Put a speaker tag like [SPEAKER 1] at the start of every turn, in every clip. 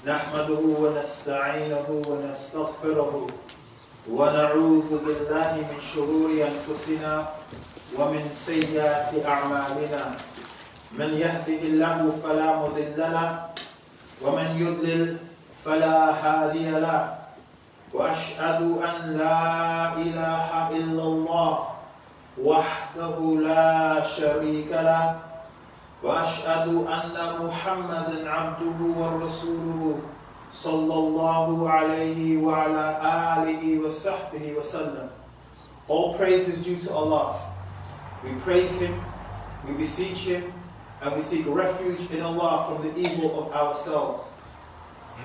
[SPEAKER 1] نحمده ونستعينه ونستغفره ونعوذ بالله من شرور أنفسنا ومن سيئات أعمالنا من يهده الله فلا مضل له ومن يضلل فلا هادي له وأشهد أن لا إله إلا الله وحده لا شريك له وأشهد أن محمدا عبده ورسوله صلى الله عليه وعلى آله وصحبه وسلم. All praise is due to Allah. We praise Him, we beseech Him, and we seek refuge in Allah from the evil of ourselves.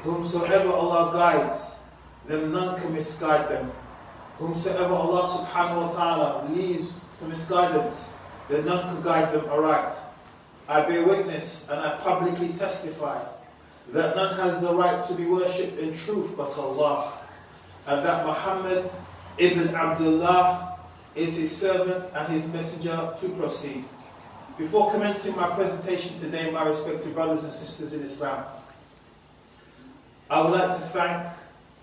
[SPEAKER 1] Whomsoever Allah guides, then none can misguide them. Whomsoever Allah subhanahu wa ta'ala leaves from misguidance, then none can guide them aright. I bear witness and I publicly testify that none has the right to be worshipped in truth but Allah, and that Muhammad ibn Abdullah is his servant and his messenger to proceed. Before commencing my presentation today, my respected brothers and sisters in Islam, I would like to thank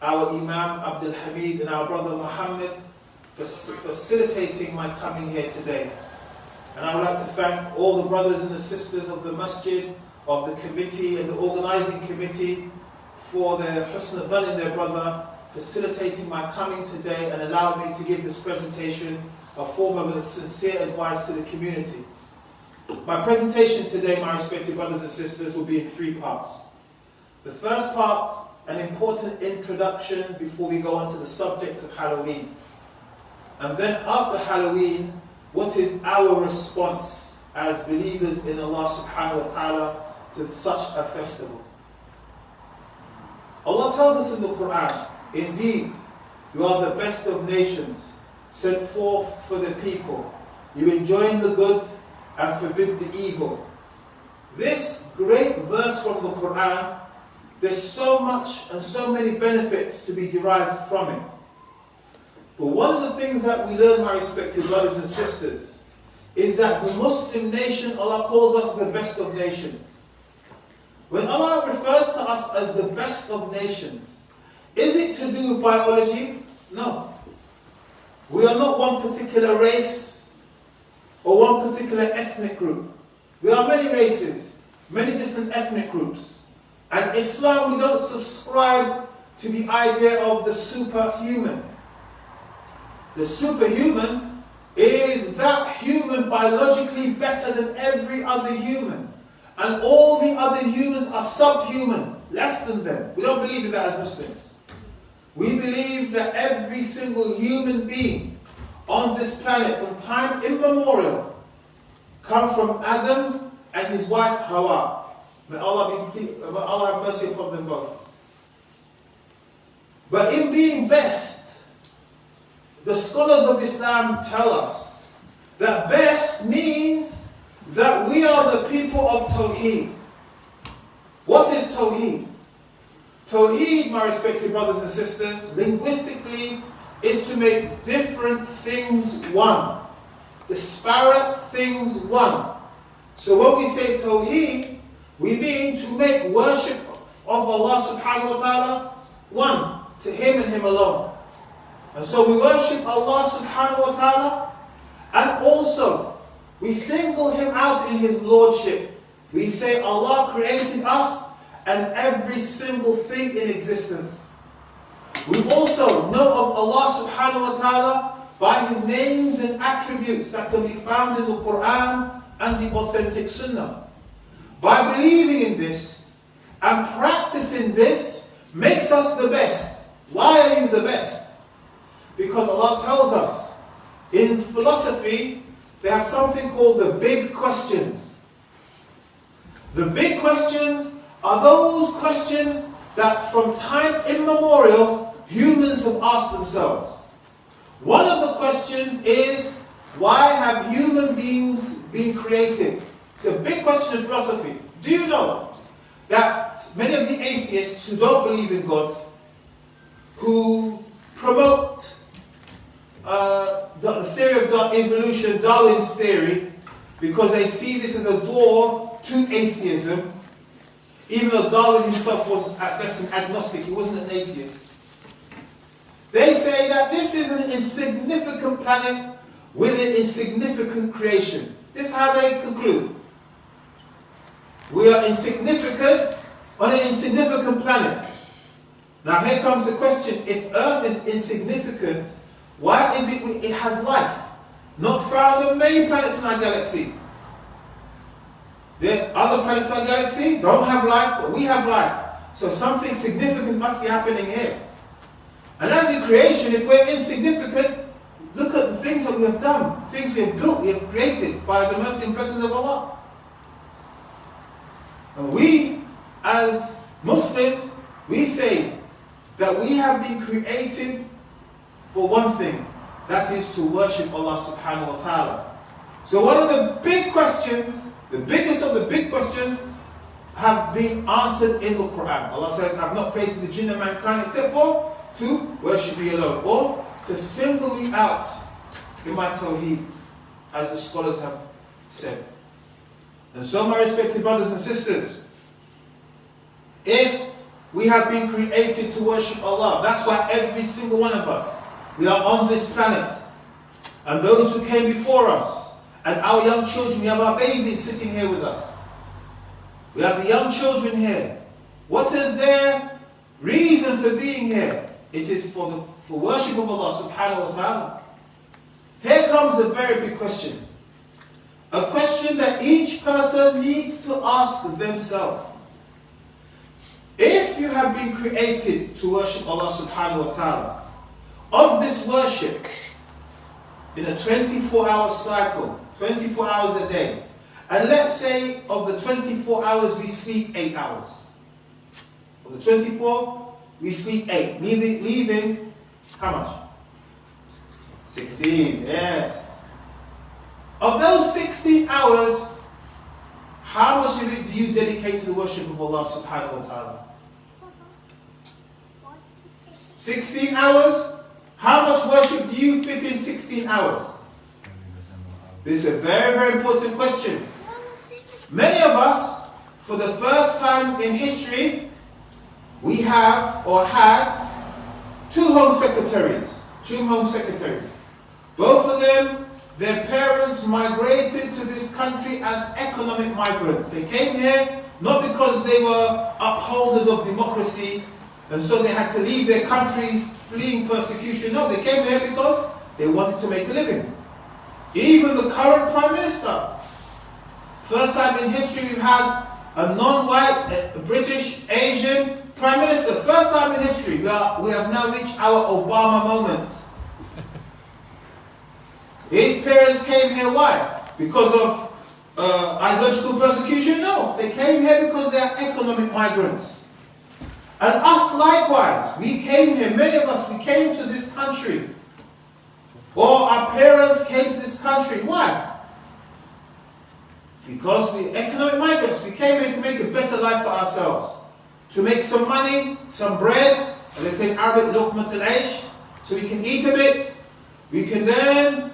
[SPEAKER 1] our Imam Abdul Hamid and our brother Muhammad for facilitating my coming here today. And I would like to thank all the brothers and the sisters of the masjid, of the committee and the organizing committee for their husn al-dhan in their brother, facilitating my coming today and allowing me to give this presentation a form of sincere advice to the community. My presentation today, my respected brothers and sisters, will be in three parts. The first part, an important introduction before we go on to the subject of Halloween. And then after Halloween, what is our response as believers in Allah subhanahu wa ta'ala to such a festival? Allah tells us in the Quran, indeed, you are the best of nations, sent forth for the people. You enjoin the good and forbid the evil. This great verse from the Quran, there's so much and so many benefits to be derived from it. But one of the things that we learn, my respected brothers and sisters, is that the Muslim nation, Allah calls us the best of nations. When Allah refers to us as the best of nations, is it to do with biology? No. We are not one particular race or one particular ethnic group. We are many races, many different ethnic groups. And Islam, we don't subscribe to the idea of the superhuman. The superhuman is that human biologically better than every other human. And all the other humans are subhuman, less than them. We don't believe in that as Muslims. We believe that every single human being on this planet from time immemorial come from Adam and his wife Hawa. May Allah have mercy upon them both. But in being best, the scholars of Islam tell us that best means that we are the people of Tawheed. What is Tawheed? Tawheed, my respected brothers and sisters, linguistically is to make different things one. Disparate things one. So when we say Tawheed, we mean to make worship of Allah subhanahu wa ta'ala one, to Him and Him alone. And so we worship Allah subhanahu wa ta'ala, and also we single Him out in His Lordship. We say Allah created us and every single thing in existence. We also know of Allah subhanahu wa ta'ala by His names and attributes that can be found in the Quran and the authentic Sunnah. By believing in this and practicing this makes us the best. Why are you the best? Because Allah tells us, in philosophy, they have something called the big questions. The big questions are those questions that from time immemorial, humans have asked themselves. One of the questions is, why have human beings been created? It's a big question in philosophy. Do you know that many of the atheists who don't believe in God, who promote the theory of evolution, Darwin's theory, because they see this as a door to atheism, Even though Darwin himself was at best an agnostic, he wasn't an atheist. They say that this is an insignificant planet with an insignificant creation. This is how they conclude. We are insignificant on an insignificant planet. Now here comes the question, if Earth is insignificant, why is it has life? Not found on many planets in our galaxy. The other planets in our galaxy don't have life, but we have life. So something significant must be happening here. And as in creation, if we're insignificant, look at the things that we have done, things we have built, we have created by the mercy and blessings of Allah. And we, as Muslims, we say that we have been created for one thing, that is to worship Allah subhanahu wa ta'ala. So one of the big questions, the biggest of the big questions, have been answered in the Quran. Allah says, I have not created the jinn and mankind except for to worship me alone, or to single me out in my tawheed, as the scholars have said. And so, my respected brothers and sisters, if we have been created to worship Allah, that's why every single one of us, we are on this planet. And those who came before us, and our young children, we have our babies sitting here with us. We have the young children here. What is their reason for being here? It is for worship of Allah subhanahu wa ta'ala. Here comes a very big question. A question that each person needs to ask themselves. If you have been created to worship Allah subhanahu wa ta'ala, of this worship, in a 24-hour cycle, 24 hours a day, and let's say of the 24 hours we sleep 8 hours. Of the 24, we sleep 8, leaving how much? 16, yes. Of those 16 hours, how much of it do you dedicate to the worship of Allah subhanahu wa ta'ala? 16 hours? How much worship do you fit in 16 hours? This is a very, very important question. Many of us, for the first time in history, we have or had two home secretaries. Both of them, their parents migrated to this country as economic migrants. They came here not because they were upholders of democracy and so they had to leave their countries fleeing persecution. No, they came here because they wanted to make a living. Even the current Prime Minister, first time in history we've had a non-white, British, Asian Prime Minister. First time in history. We have now reached our Obama moment. His parents came here, why? Because of ideological persecution? No. They came here because they are economic migrants. And us likewise, we came here, many of us, we came to this country. Or our parents came to this country. Why? Because we're economic migrants. We came here to make a better life for ourselves. To make some money, some bread, as they say in Arabic, luqmat al-aish, so we can eat a bit. We can then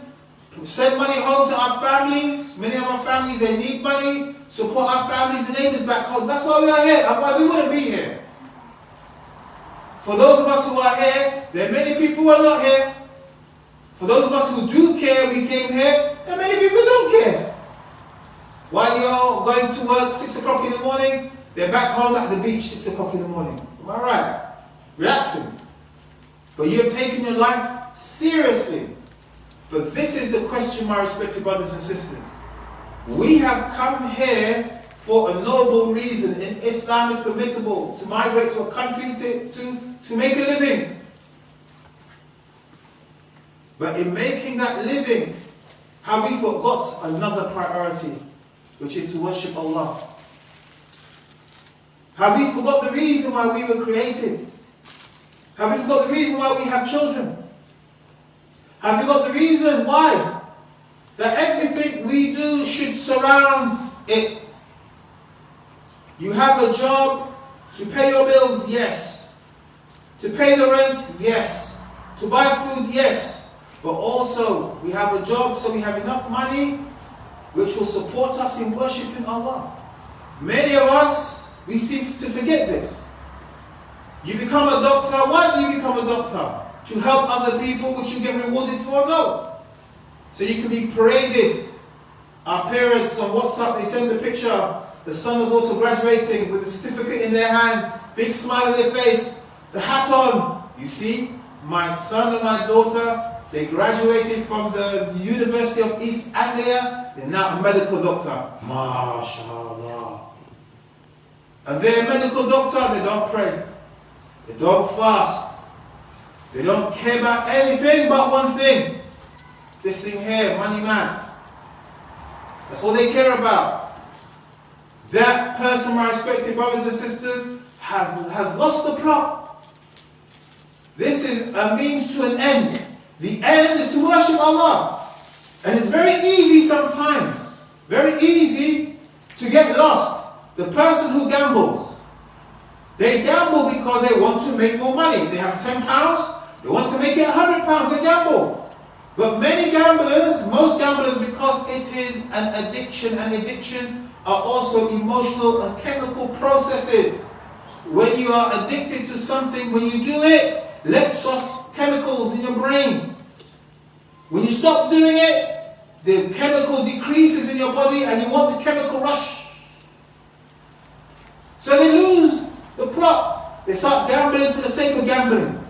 [SPEAKER 1] send money home to our families. Many of our families, they need money. Support our families and neighbors back home. That's why we are here. Otherwise we wouldn't be here. For those of us who are here, there are many people who are not here. For those of us who do care, we came here. There are many people who don't care. While you're going to work 6 o'clock in the morning, they're back home at the beach 6 o'clock in the morning. Am I right? Relaxing. But you have taken your life seriously. But this is the question, my respected brothers and sisters. We have come here for a noble reason. In Islam it's permissible to migrate to a country to make a living. But in making that living, have we forgot another priority, which is to worship Allah? Have we forgot the reason why we were created? Have we forgot the reason why we have children? Have we got the reason why? That everything we do should surround it. You have a job to pay your bills, yes. To pay the rent, yes. To buy food, yes. But also, we have a job so we have enough money which will support us in worshipping Allah. Many of us, We seem to forget this. You become a doctor. Why do you become a doctor? To help other people, which you get rewarded for? No. So you can be paraded. Our parents on WhatsApp, they send the picture, the son or daughter graduating with the certificate in their hand, big smile on their face, the hat on. You see, my son and my daughter, they graduated from the University of East Anglia. They're now a medical doctor. MashaAllah. And they're a medical doctor. They don't pray. They don't fast. They don't care about anything but one thing. This thing here, money man. That's all they care about. That person, my respected brothers and sisters, has lost the plot. This is a means to an end. The end is to worship Allah. And it's very easy sometimes, very easy to get lost. The person who gambles, they gamble because they want to make more money. They have £10, they want to make it £100, they gamble. But many gamblers, most gamblers, because it is an addiction, and addictions are also emotional and chemical processes. When you are addicted to something, when you do it, lets off chemicals in your brain. When you stop doing it, the chemical decreases in your body and you want the chemical rush. So they lose the plot. They start gambling for the sake of gambling.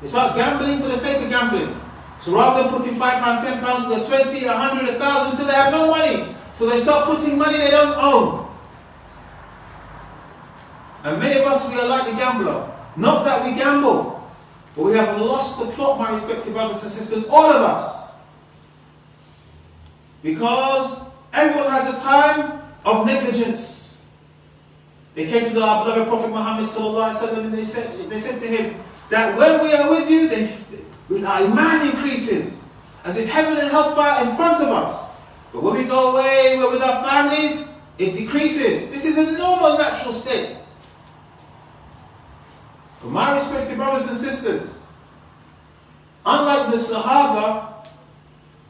[SPEAKER 1] They start gambling for the sake of gambling. So rather than putting £5, £10, 20, 100, 1,000, so they have no money. So they start putting money they don't own. And many of us, we are like the gambler. Not that we gamble, but we have lost the plot, my respected brothers and sisters, all of us. Because everyone has a time of negligence. They came to our beloved Prophet Muhammad ﷺ and they said to him that when we are with you, our iman increases, as if heaven and hellfire in front of us. But when we go away, we're with our families, it decreases. This is a normal, natural state. But my respected brothers and sisters, unlike the Sahaba,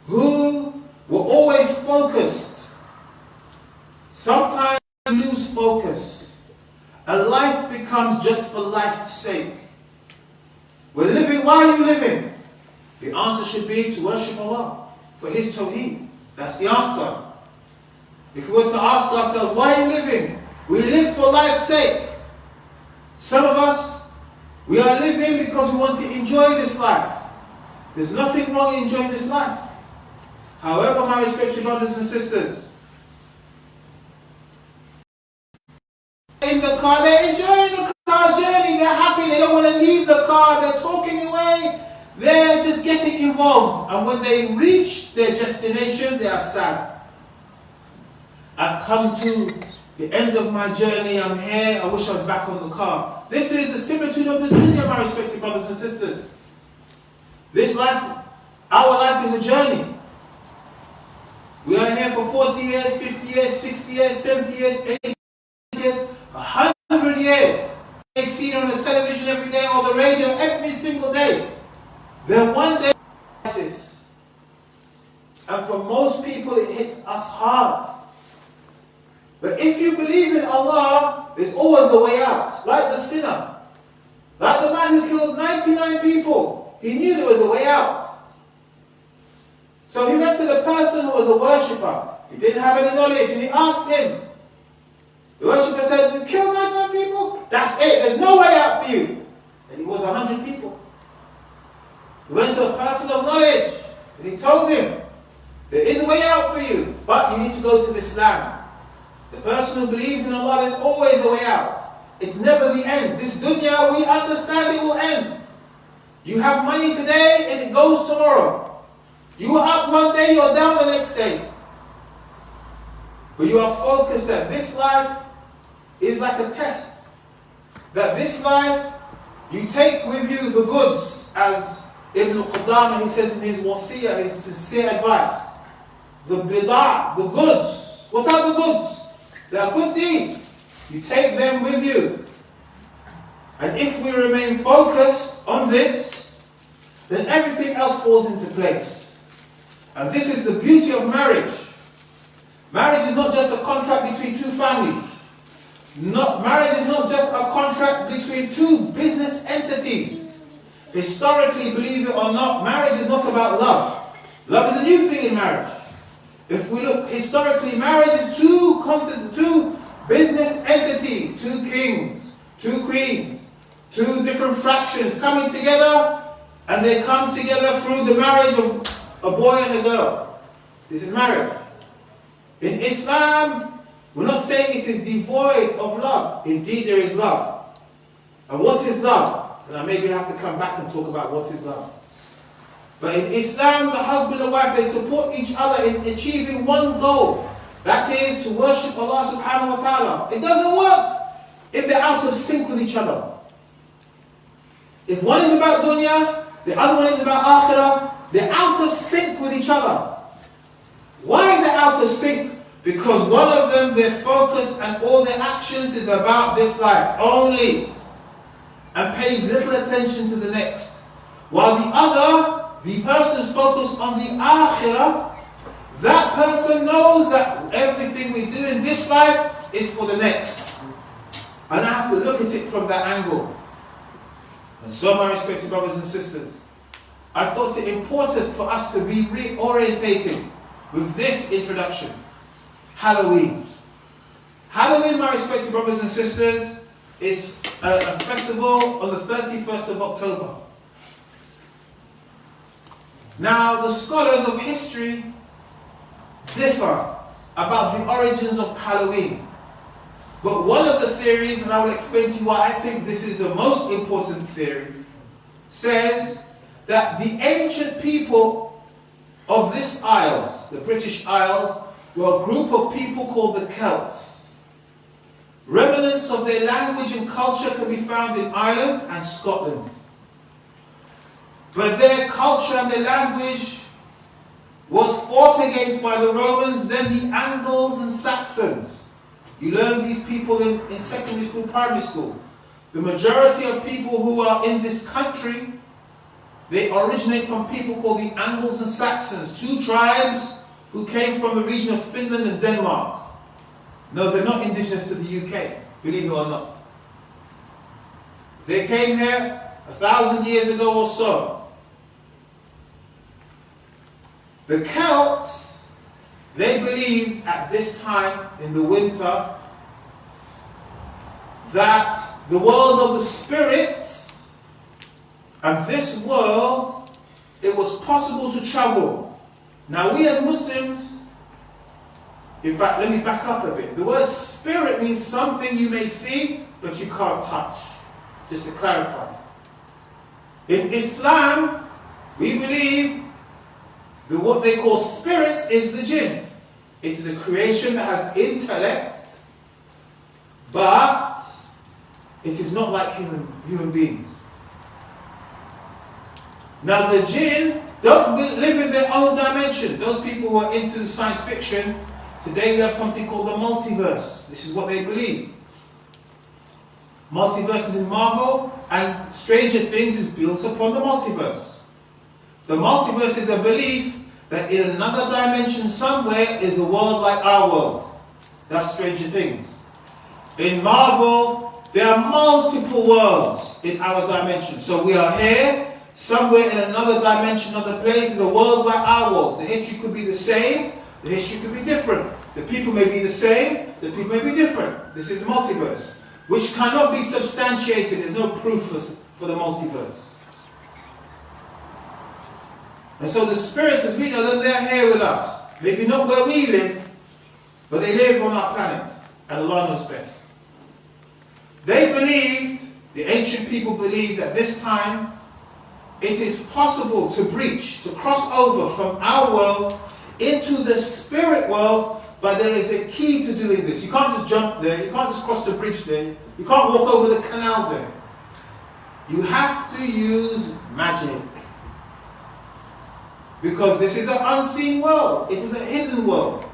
[SPEAKER 1] who were always focused, sometimes you lose focus, and life becomes just for life's sake. We're living, why are you living? The answer should be to worship Allah, for His Tawheed. That's the answer. If we were to ask ourselves, why are you living? We live for life's sake. Some of us, we are living because we want to enjoy this life. There's nothing wrong in enjoying this life. However, my respected brothers and sisters, in the car, they're enjoying the car journey, they're happy, they don't want to leave the car, they're talking away, they're just getting involved. And when they reach their destination, they are sad. I've come to the end of my journey, I'm here, I wish I was back on the car. This is the similitude of the dunya, my respected brothers and sisters. This life, our life is a journey. We are here for 40 years, 50 years, 60 years, 70 years, 80 years, 100 years. It's seen on the television every day or the radio every single day. Then one day, crisis. And for most people it hits us hard. But if you believe in Allah, there's always a way out. Like the sinner. Like the man who killed 99 people. He knew there was a way out. So he went to the person who was a worshipper. He didn't have any knowledge and he asked him. The worshipper said, you killed 99 people? That's it, there's no way out for you. And he was 100 people. He went to a person of knowledge and he told him, there is a way out for you, but you need to go to this land. The person who believes in Allah, there's always a way out. It's never the end. This dunya, we understand it will end. You have money today and it goes tomorrow. You are up one day, you're down the next day. But you are focused that this life is like a test. That this life, you take with you the goods, as Ibn Qudama, he says in his wasiyah, his sincere advice. The bid'ah, the goods. What are the goods? They are good deeds. You take them with you. And if we remain focused on this, then everything else falls into place. And this is the beauty of marriage. Marriage is not just a contract between two families. marriage is not just a contract between two business entities. Historically, believe it or not, marriage is not about love. Love is a new thing in marriage. If we look historically, marriage is two business entities, two kings, two queens, two different fractions coming together, and they come together through the marriage of a boy and a girl. This is marriage. In Islam, we're not saying it is devoid of love. Indeed, there is love. And what is love? And I maybe have to come back and talk about what is love. But in Islam, the husband and wife, they support each other in achieving one goal. That is to worship Allah subhanahu wa ta'ala. It doesn't work if they're out of sync with each other. If one is about dunya, the other one is about akhirah, they're out of sync with each other. Why they're out of sync? Because one of them, their focus and all their actions is about this life only, and pays little attention to the next. While the other, the person is focused on the akhirah, that person knows that everything we do in this life is for the next. And I have to look at it from that angle. And so, my respected brothers and sisters, I thought it important for us to be reorientated with this introduction. Halloween. Halloween, my respected brothers and sisters, is a festival on the 31st of October. Now, the scholars of history differ about the origins of Halloween. But one of the theories, and I will explain to you why I think this is the most important theory, says that the ancient people of this Isles, the British Isles, were a group of people called the Celts. Remnants of their language and culture can be found in Ireland and Scotland. But their culture and their language was fought against by the Romans, then the Angles and Saxons. You learn these people in secondary school, primary school. The majority of people who are in this country, they originate from people called the Angles and Saxons, two tribes who came from the region of Finland and Denmark. No, they're not indigenous to the UK, believe it or not. They came here 1,000 years ago or so. The Celts, they believed at this time in the winter that the world of the spirits and this world, it was possible to travel. Now we as Muslims, in fact, let me back up a bit. The word spirit means something you may see, but you can't touch. Just to clarify. In Islam, we believe that what they call spirits is the jinn. It is a creation that has intellect, but it is not like human beings. Now the jinn don't live in their own dimension. Those people who are into science fiction, today we have something called the multiverse. This is what they believe. Multiverse is in Marvel, and Stranger Things is built upon the multiverse. The multiverse is a belief that in another dimension somewhere is a world like our world. That's Stranger Things. In Marvel, there are multiple worlds in our dimension. So we are here, somewhere in another dimension, another place is a world like our world. The history could be the same, the history could be different. The people may be the same, the people may be different. This is the multiverse, which cannot be substantiated. There's no proof for the multiverse. And so the spirits, as we know them, they're here with us. Maybe not where we live, but they live on our planet. And Allah knows best. They believed, the ancient people believed at this time, it is possible to breach, to cross over from our world into the spirit world, but there is a key to doing this. You can't just jump there, you can't just cross the bridge there, you can't walk over the canal there. You have to use magic. Because this is an unseen world. It is a hidden world.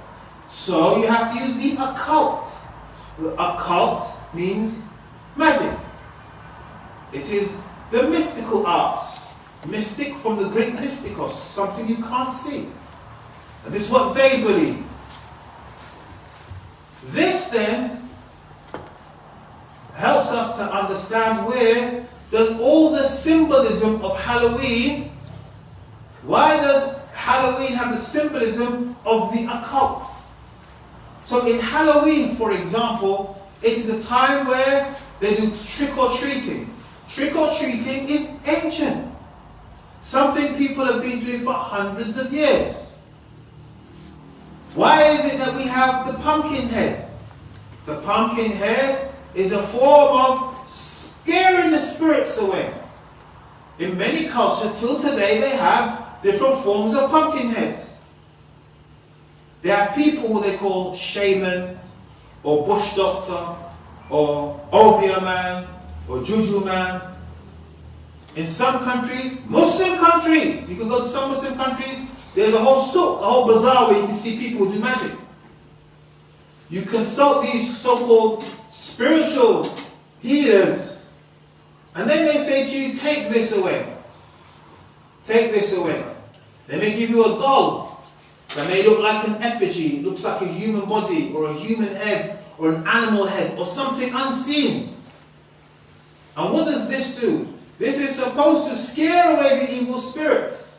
[SPEAKER 1] So you have to use the occult. The occult means magic. It is the mystical arts. Mystic from the Greek mystikos, something you can't see. And this is what they believe. This then us to understand, where does all the symbolism of Halloween, why does Halloween have the symbolism of the occult? So in Halloween, for example, it is a time where they do trick-or-treating. Trick-or-treating is ancient. Something people have been doing for hundreds of years. Why is it that we have the pumpkin head? The pumpkin head is a form of scaring the spirits away. In many cultures, till today, they have different forms of pumpkin heads. They have people who they call shamans, or bush doctor, or obeah man, or juju man. In some countries, Muslim countries, you can go to some Muslim countries, there's a whole souk, a whole bazaar where you can see people who do magic. You consult these so-called spiritual healers, and they may say to you, take this away. Take this away. They may give you a doll that may look like an effigy, it looks like a human body, or a human head, or an animal head, or something unseen. And what does this do? This is supposed to scare away the evil spirits.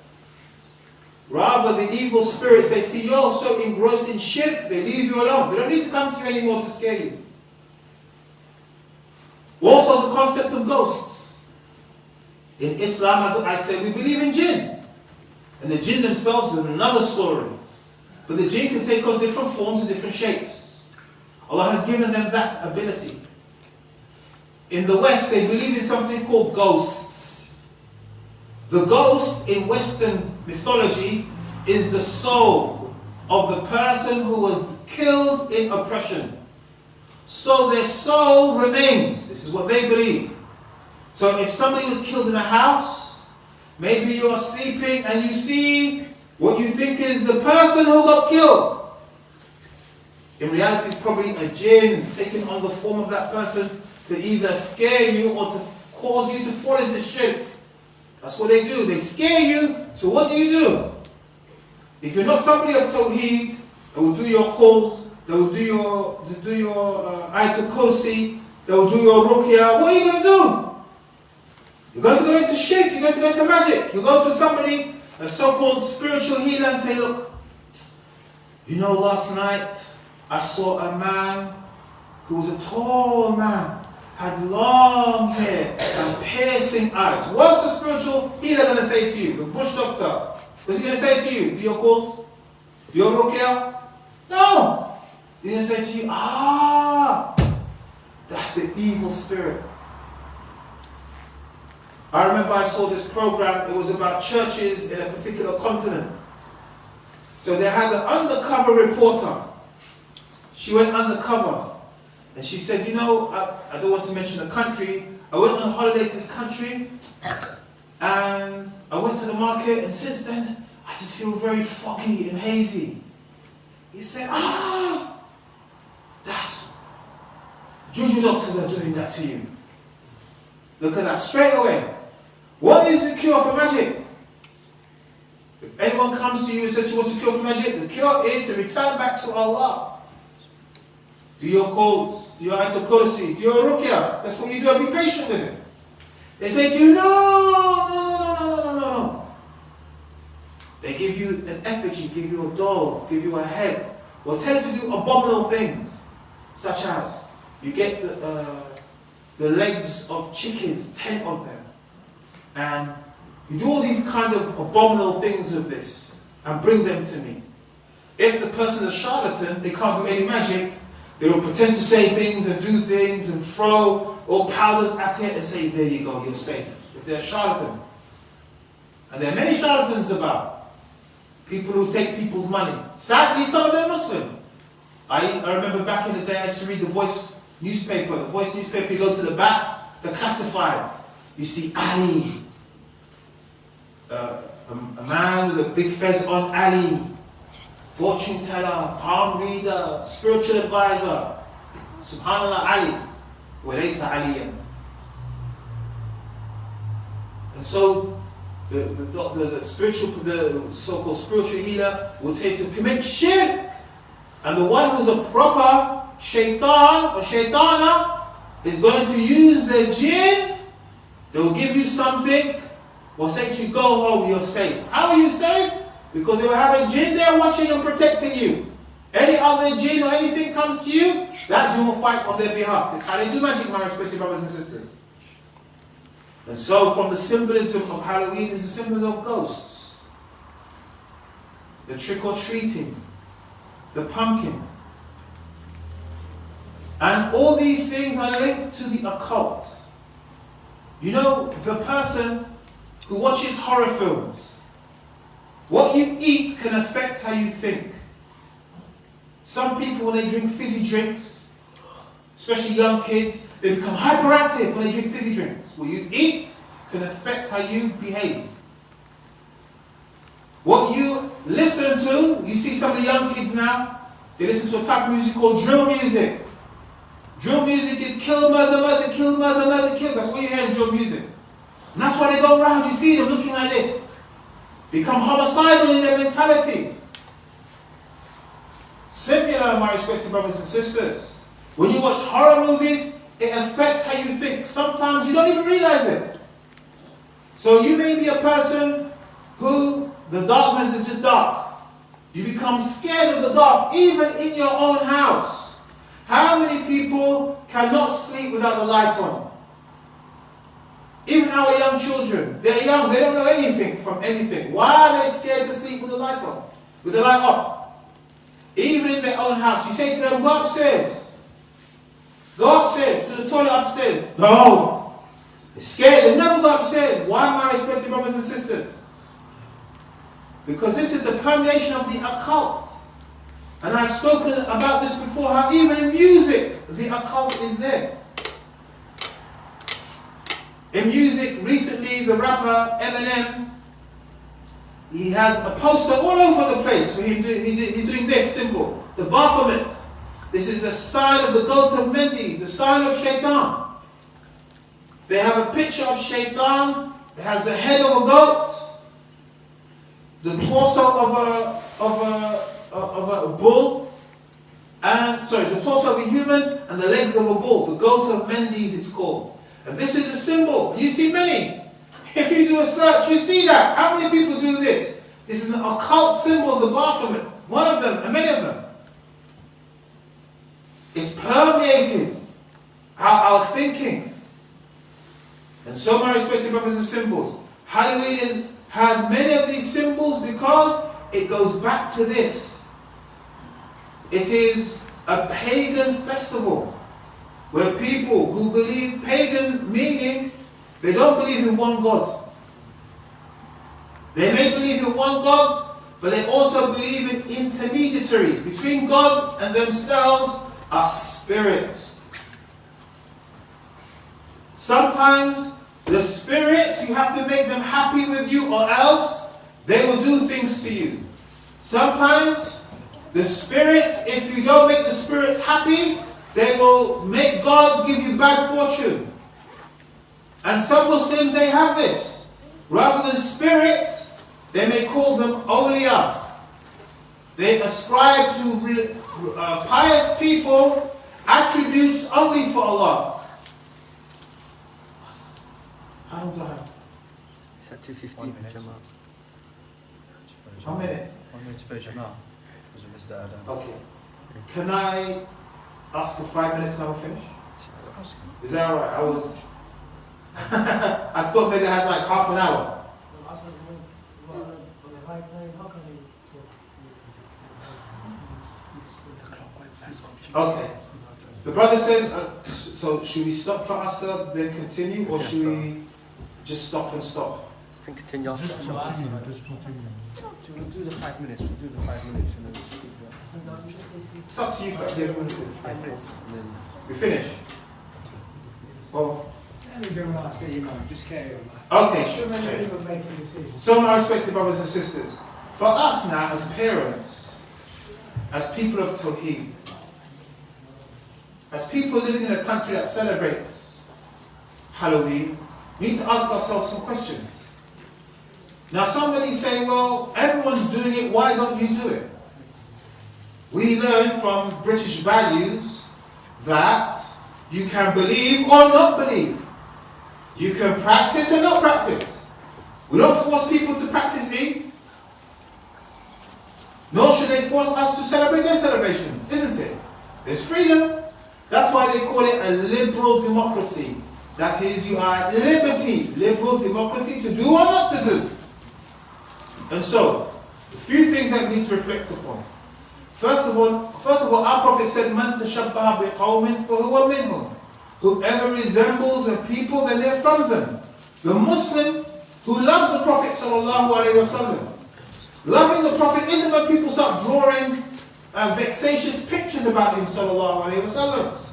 [SPEAKER 1] Rather, the evil spirits, they see you're so engrossed in shirk, they leave you alone. They don't need to come to you anymore to scare you. Also, the concept of ghosts. In Islam, as I said, we believe in jinn. And the jinn themselves is another story. But the jinn can take on different forms and different shapes. Allah has given them that ability. In the West, they believe in something called ghosts. The ghost in Western mythology is the soul of the person who was killed in oppression. So their soul remains. This is what they believe. So if somebody was killed in a house, maybe you are sleeping and you see what you think is the person who got killed. In reality, it's probably a jinn taking on the form of that person to either scare you or to cause you to fall into shirk. That's what they do. They scare you, so what do? If you're not somebody of Tawheed, that will do your calls, that will do your Ayatul Kursi, that will do your Ruqya, what are you going to do? You're going to go into shirk, you're going to go into magic. You go to somebody, a so-called spiritual healer, and say, look, you know, last night I saw a man who was a tall man, had long hair and piercing eyes. What's the spiritual healer going to say to you? The bush doctor. What's he going to say to you? Do your calls? Do your ruqya? No. He's going to say to you, that's the evil spirit. I remember I saw this program, it was about churches in a particular continent. So they had an undercover reporter. She went undercover. And she said, you know, I don't want to mention the country. I went on holiday to this country, and I went to the market, and since then, I just feel very foggy and hazy. He said, that's, juju doctors are doing that to you. Look at that, straight away. What is the cure for magic? If anyone comes to you and says, what's the cure for magic? The cure is to return back to Allah. Do your calls, do your Ayatul Kursi, do your Ruqya. That's what you do, and be patient with it. They say to you, no. They give you an effigy, give you a doll, give you a head. Or tell you to do abominable things. Such as, you get the legs of chickens, 10 of them. And you do all these kind of abominable things with this, and bring them to me. If the person is a charlatan, they can't do any magic. They will pretend to say things and do things and throw all powders at it and say, there you go, you're safe. If they're a charlatan. And there are many charlatans about. People who take people's money. Sadly, some of them are Muslim. I remember back in the day I used to read the Voice newspaper. The Voice newspaper, you go to the back, the classified. You see Ali. A man with a big fez on, Ali. Fortune teller, palm reader, spiritual advisor. Subhanallah, Ali. Walaysa aliyan. And so, the so-called spiritual healer will tell you to commit shirk. And the one who's a proper shaitan or shaitana is going to use the jinn. They will give you something, or say to you, go home, you're safe. How are you safe? Because they will have a jinn there watching and protecting you. Any other jinn or anything comes to you, that jinn will fight on their behalf. It's how they do magic, my respected brothers and sisters. And so from the symbolism of Halloween is the symbolism of ghosts. The trick-or-treating, the pumpkin. And all these things are linked to the occult. You know, the person who watches horror films, what you eat can affect how you think. Some people, when they drink fizzy drinks, especially young kids, they become hyperactive when they drink fizzy drinks. What you eat can affect how you behave. What you listen to, you see some of the young kids now, they listen to a type of music called drill music. Drill music is kill, murder, murder, kill, murder, murder, kill. That's what you hear in drill music. And that's why they go around, you see them looking like this. Become homicidal in their mentality. Similar, my respected brothers and sisters. When you watch horror movies, it affects how you think. Sometimes you don't even realize it. So you may be a person who the darkness is just dark. You become scared of the dark, even in your own house. How many people cannot sleep without the light on? Even our young children, they're young, they don't know anything from anything. Why are they scared to sleep with the light on? With the light off? Even in their own house, you say to them, go upstairs. Go upstairs, to the toilet upstairs. No. They're scared, they never go upstairs. Why, my respected brothers and sisters? Because this is the permeation of the occult. And I've spoken about this before, how even in music, the occult is there. In music, recently, the rapper NNMA, he has a poster all over the place where he's doing this symbol, the Baphomet. This is the sign of the goat of Mendes, the sign of Shaitan. They have a picture of Shaitan that has the head of a goat, the torso of a bull, and the torso of a human, and the legs of a bull. The goat of Mendes, it's called. And this is a symbol. You see many. If you do a search, you see that. How many people do this? This is an occult symbol of the Baphomet. One of them, and many of them. It's permeated our thinking. And so, my respected brothers and symbols, Halloween has many of these symbols because it goes back to this. It is a pagan festival where people who believe, pagan meaning, they don't believe in one God. They may believe in one God, but they also believe in intermediaries. Between God and themselves are spirits. Sometimes the spirits, you have to make them happy with you, or else they will do things to you. Sometimes the spirits, if you don't make the spirits happy, they will make God give you bad fortune. And some Muslims, they have this. Rather than spirits, they may call them awliya. They ascribe to pious people attributes only for Allah. How long do I have?
[SPEAKER 2] It's at 2:15, Jamal.
[SPEAKER 1] One minute.
[SPEAKER 3] 1 minute per Jamal. Was it Mr. Adam?
[SPEAKER 1] Okay. Can I ask for 5 minutes and I will finish? Is that alright? I thought maybe I had like half an hour. Okay. The brother says, so should we stop for Asr, then continue, or should we just stop and stop?
[SPEAKER 2] I think continue after.
[SPEAKER 3] Just continue.
[SPEAKER 2] We'll do the 5 minutes. We'll do the 5 minutes and then
[SPEAKER 1] It's up to you guys.
[SPEAKER 2] 5 minutes and then
[SPEAKER 1] We finish? Well,
[SPEAKER 4] just carry on.
[SPEAKER 1] okay, sure. So, my respected brothers and sisters, for us now as parents, as people of Tawheed, as people living in a country that celebrates Halloween, we need to ask ourselves some questions. Now somebody say, well, everyone's doing it, why don't you do it? We learn from British values that You can believe or not believe. You can practice or not practice. We don't force people to practice Eid. Nor should they force us to celebrate their celebrations, isn't it? There's freedom. That's why they call it a liberal democracy. That is, you are at liberty, liberal democracy, to do or not to do. And so, a few things that we need to reflect upon. First of all, our Prophet said, "Man tashabbaha biqawmin fahuwa minhum." Whoever resembles a people, then they're from them. The Muslim who loves the Prophet sallallahu alaihi wasallam. Loving the Prophet isn't when people start drawing vexatious pictures about him sallallahu alaihi wasallam.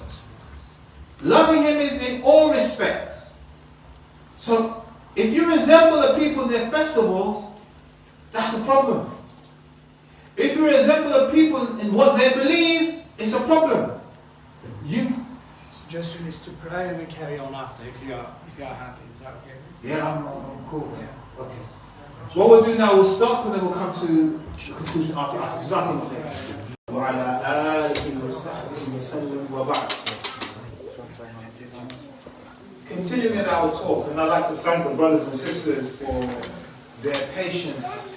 [SPEAKER 1] Loving him is in all respects. So, if you resemble the people in their festivals, that's a problem. If you resemble the people in what they believe, it's a problem.
[SPEAKER 4] Suggestion is to pray and then carry on after if you are happy. Is that okay?
[SPEAKER 1] Yeah, I'm cool. Yeah. Okay. So what we'll do now, we'll stop and then we'll come to the conclusion after us. Continuing in our talk, and I'd like to thank the brothers and sisters for their patience,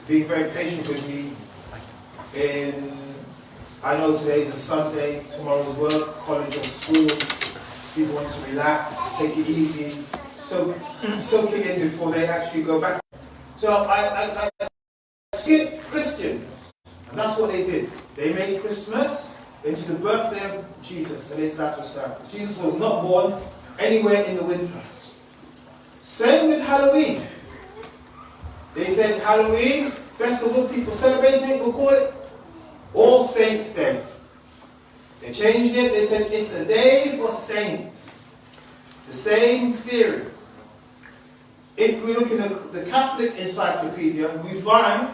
[SPEAKER 1] being very patient with me. I know today's a Sunday, tomorrow's work, college or school. People want to relax, take it easy, soak it in before they actually go back. So I skip Christian, and that's what they did. They made Christmas into the birthday of Jesus, and Jesus was not born anywhere in the winter. Same with Halloween. They said Halloween, festival, people celebrating it, we'll call it All Saints Day. They changed it, they said it's a day for saints. The same theory. If we look in the Catholic encyclopedia, we find,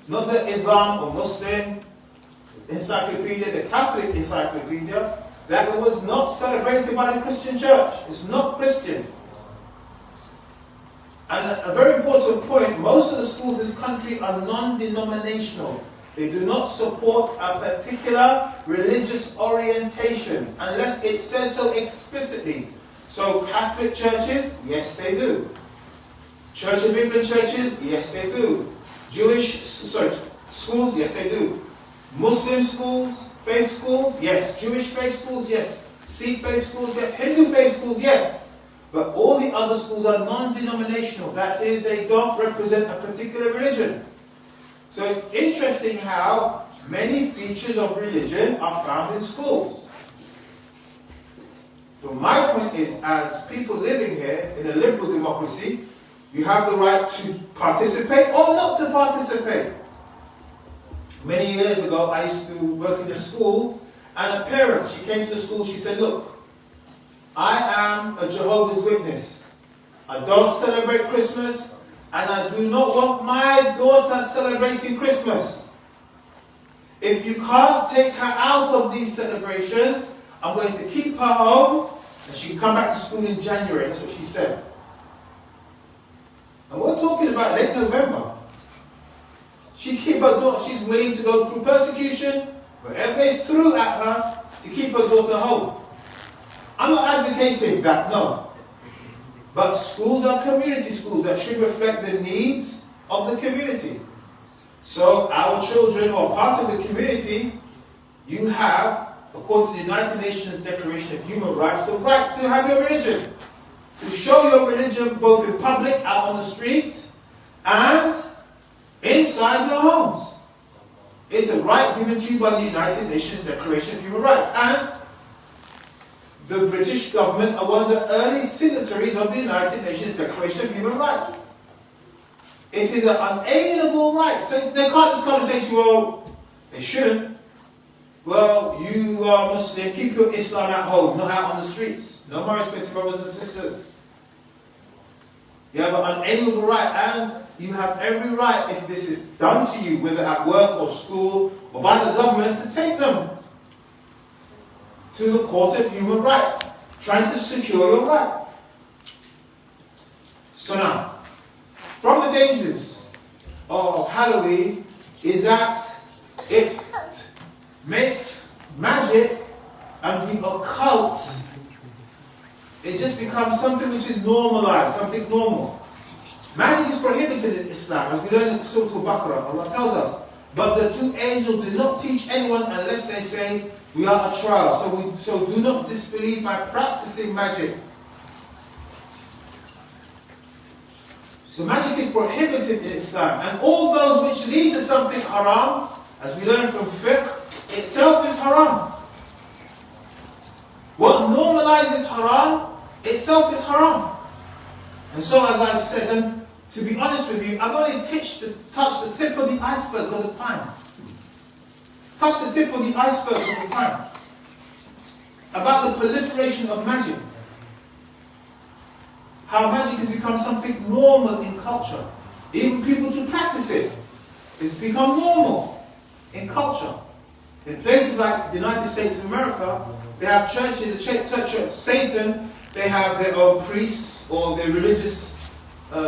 [SPEAKER 1] not the Islam or Muslim encyclopedia, the Catholic encyclopedia, that it was not celebrated by the Christian church. It's not Christian. And a very important point, most of the schools in this country are non-denominational. They do not support a particular religious orientation unless it says so explicitly. So Catholic churches, yes they do. Church of England churches, yes they do. Schools, yes they do. Muslim schools, faith schools, yes. Jewish faith schools, yes. Sikh faith schools, yes. Hindu faith schools, yes. But all the other schools are non-denominational. That is, they don't represent a particular religion. So it's interesting how many features of religion are found in schools. So my point is, as people living here in a liberal democracy, you have the right to participate or not to participate. Many years ago, I used to work in a school, and a parent, she came to the school, she said, "Look, I am a Jehovah's Witness. I don't celebrate Christmas, and I do not want my daughter celebrating Christmas. If you can't take her out of these celebrations, I'm going to keep her home, and she can come back to school in January." That's what she said. And we're talking about late November. She keep her daughter, she's willing to go through persecution, whatever they threw at her, to keep her daughter home. I'm not advocating that, no. But schools are community schools that should reflect the needs of the community. So our children who are part of the community, you have, according to the United Nations Declaration of Human Rights, the right to have your religion. To show your religion both in public, out on the street, and inside your homes. It's a right given to you by the United Nations Declaration of Human Rights. And the British government are one of the early signatories of the United Nations Declaration of Human Rights. It is an unalienable right. So they can't just come and say to you, well, they shouldn't. Well, you are Muslim, keep your Islam at home, not out on the streets. No more respect to brothers and sisters. You have an unalienable right, and you have every right, if this is done to you, whether at work or school or by the government, to take them to the Court of Human Rights, trying to secure your right. So now, from the dangers of Halloween is that it makes magic and the occult, it just becomes something which is normalized, something normal. Magic is prohibited in Islam, as we learn in Surah Al-Baqarah. Allah tells us, but the two angels do not teach anyone unless they say, we are a trial. So do not disbelieve by practicing magic. So magic is prohibited in Islam. And all those which lead to something haram, as we learn from fiqh, itself is haram. What normalizes haram, itself is haram. And so as I've said, and to be honest with you, I've only touched the tip of the iceberg because of time. Touched the tip of the iceberg because of time. About the proliferation of magic. How magic has become something normal in culture. Even people to practice it. It's become normal in culture. In places like the United States of America, they have churches, the Church of Satan, they have their own priests or their religious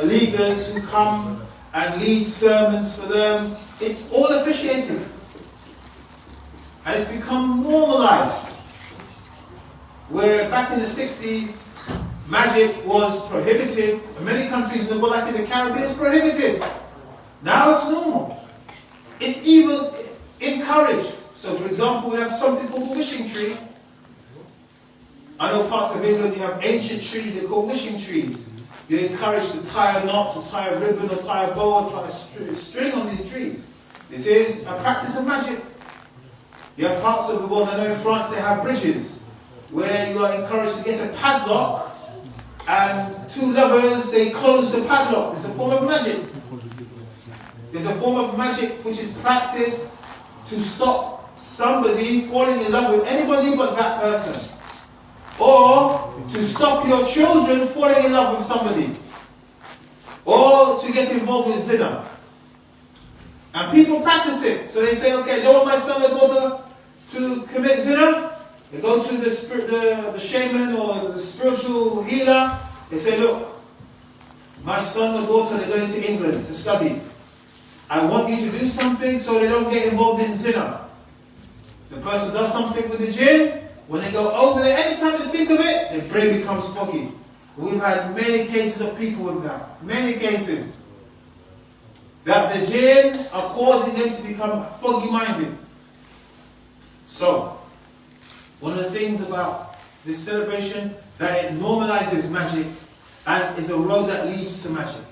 [SPEAKER 1] leaders who come and lead sermons for them. It's all officiated. And it's become normalized. Where back in the 60s, magic was prohibited. In many countries in the world, like in the Caribbean, it's prohibited. Now it's normal. It's even encouraged. So for example, we have something called the wishing tree. I know parts of England, you have ancient trees, they're called wishing trees. You're encouraged to tie a knot, to tie a ribbon, or tie a bow, or tie a string on these trees. This is a practice of magic. You have parts of the world, I know in France they have bridges, where you are encouraged to get a padlock, and two lovers, they close the padlock. It's a form of magic. There's a form of magic which is practiced to stop somebody falling in love with anybody but that person. Or to stop your children falling in love with somebody. Or to get involved with zina. And people practice it. So they say, okay, I don't want my son or daughter to commit zina. They go to the shaman or the spiritual healer. They say, look, my son or daughter, they're going to England to study. I want you to do something so they don't get involved in zina. The person does something with the jinn. When they go over there, anytime they think of it, their brain becomes foggy. We've had many cases of people with that. Many cases. That the jinn are causing them to become foggy-minded. So, one of the things about this celebration, that it normalizes magic and is a road that leads to magic.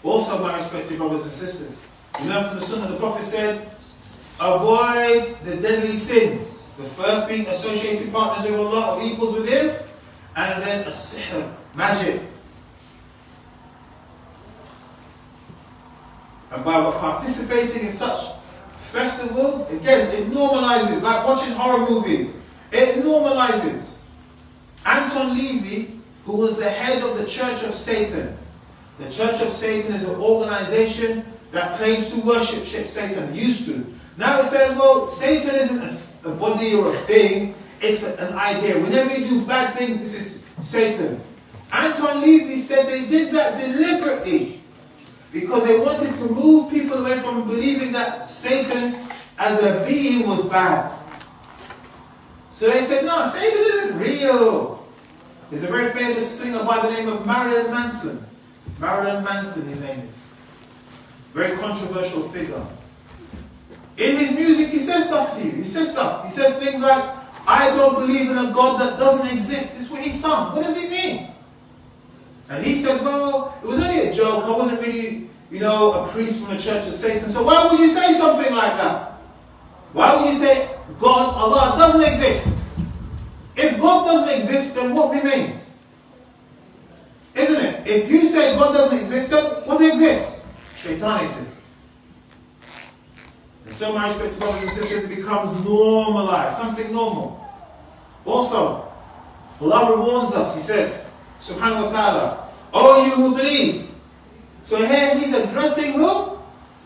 [SPEAKER 1] Also, my respected brothers and sisters, you learn from the Sunnah, the Prophet said, avoid the deadly sins. The first being associating partners with Allah or equals with Him, and then a sihr, magic. And by participating in such festivals, again, it normalizes, like watching horror movies. It normalizes. Anton Levy, who was the head of the Church of Satan. The Church of Satan is an organization that claims to worship Satan, used to. Now it says, well, Satan isn't a body or a thing, it's an idea. Whenever you do bad things, this is Satan. Anton Levy said they did that deliberately because they wanted to move people away from believing that Satan as a being was bad. So they said, no, Satan isn't real. There's a very famous singer by the name of Marilyn Manson. Marilyn Manson, his name is. Very controversial figure. In his music, he says stuff to you. He says stuff. He says things like, I don't believe in a God that doesn't exist. This is what he sung. What does it mean? And he says, well, it was only a joke. I wasn't really, a priest from the Church of Satan. So why would you say something like that? Why would you say God, Allah, doesn't exist? If God doesn't exist, then what remains? Isn't it? If you say God doesn't exist, then what exists? Shaitan exists. And so, my respected brothers and sisters, it becomes normalized, something normal. Also, Allah warns us, He says, subhanahu wa ta'ala, O you who believe. So here He's addressing who?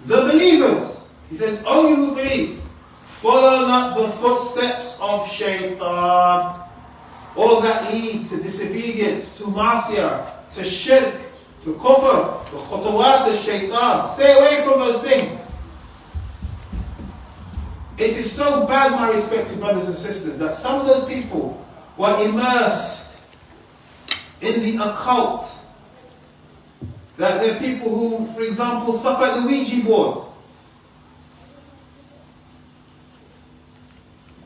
[SPEAKER 1] The believers. He says, O you who believe, follow not the footsteps of shaitan. All that leads to disobedience, to ma'asiyah, to shirk, to kufr, to khutuwat, to shaitan. Stay away from those things. It is so bad, my respected brothers and sisters, that some of those people were immersed in the occult. That there are people who, for example, stuff like the Ouija board.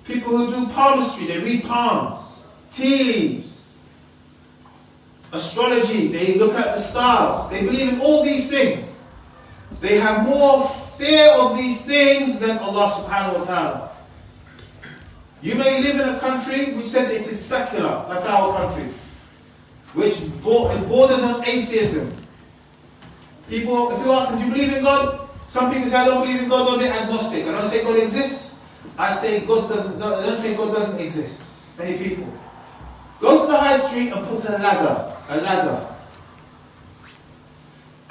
[SPEAKER 1] People who do palmistry, they read palms, tea leaves, astrology, they look at the stars. They believe in all these things. They have more fear of these things than Allah subhanahu wa ta'ala. You may live in a country which says it is secular, like our country, which borders on atheism. People, if you ask them, do you believe in God? Some people say, I don't believe in God, or they're agnostic. I don't say God exists. I say God doesn't. I don't say God doesn't exist. Many people go to the high street and put a ladder.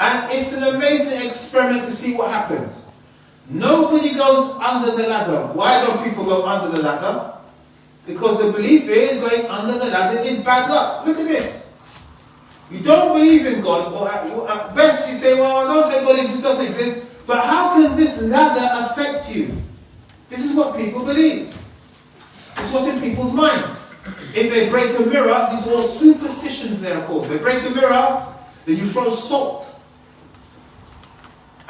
[SPEAKER 1] And it's an amazing experiment to see what happens. Nobody goes under the ladder. Why don't people go under the ladder? Because the belief is going under the ladder is bad luck. Look at this. You don't believe in God, or at best you say, well, I don't say God exists, doesn't exist, but how can this ladder affect you? This is what people believe. This is what's in people's minds. If they break a mirror, these are all superstitions they are called. They break a mirror, then you throw salt.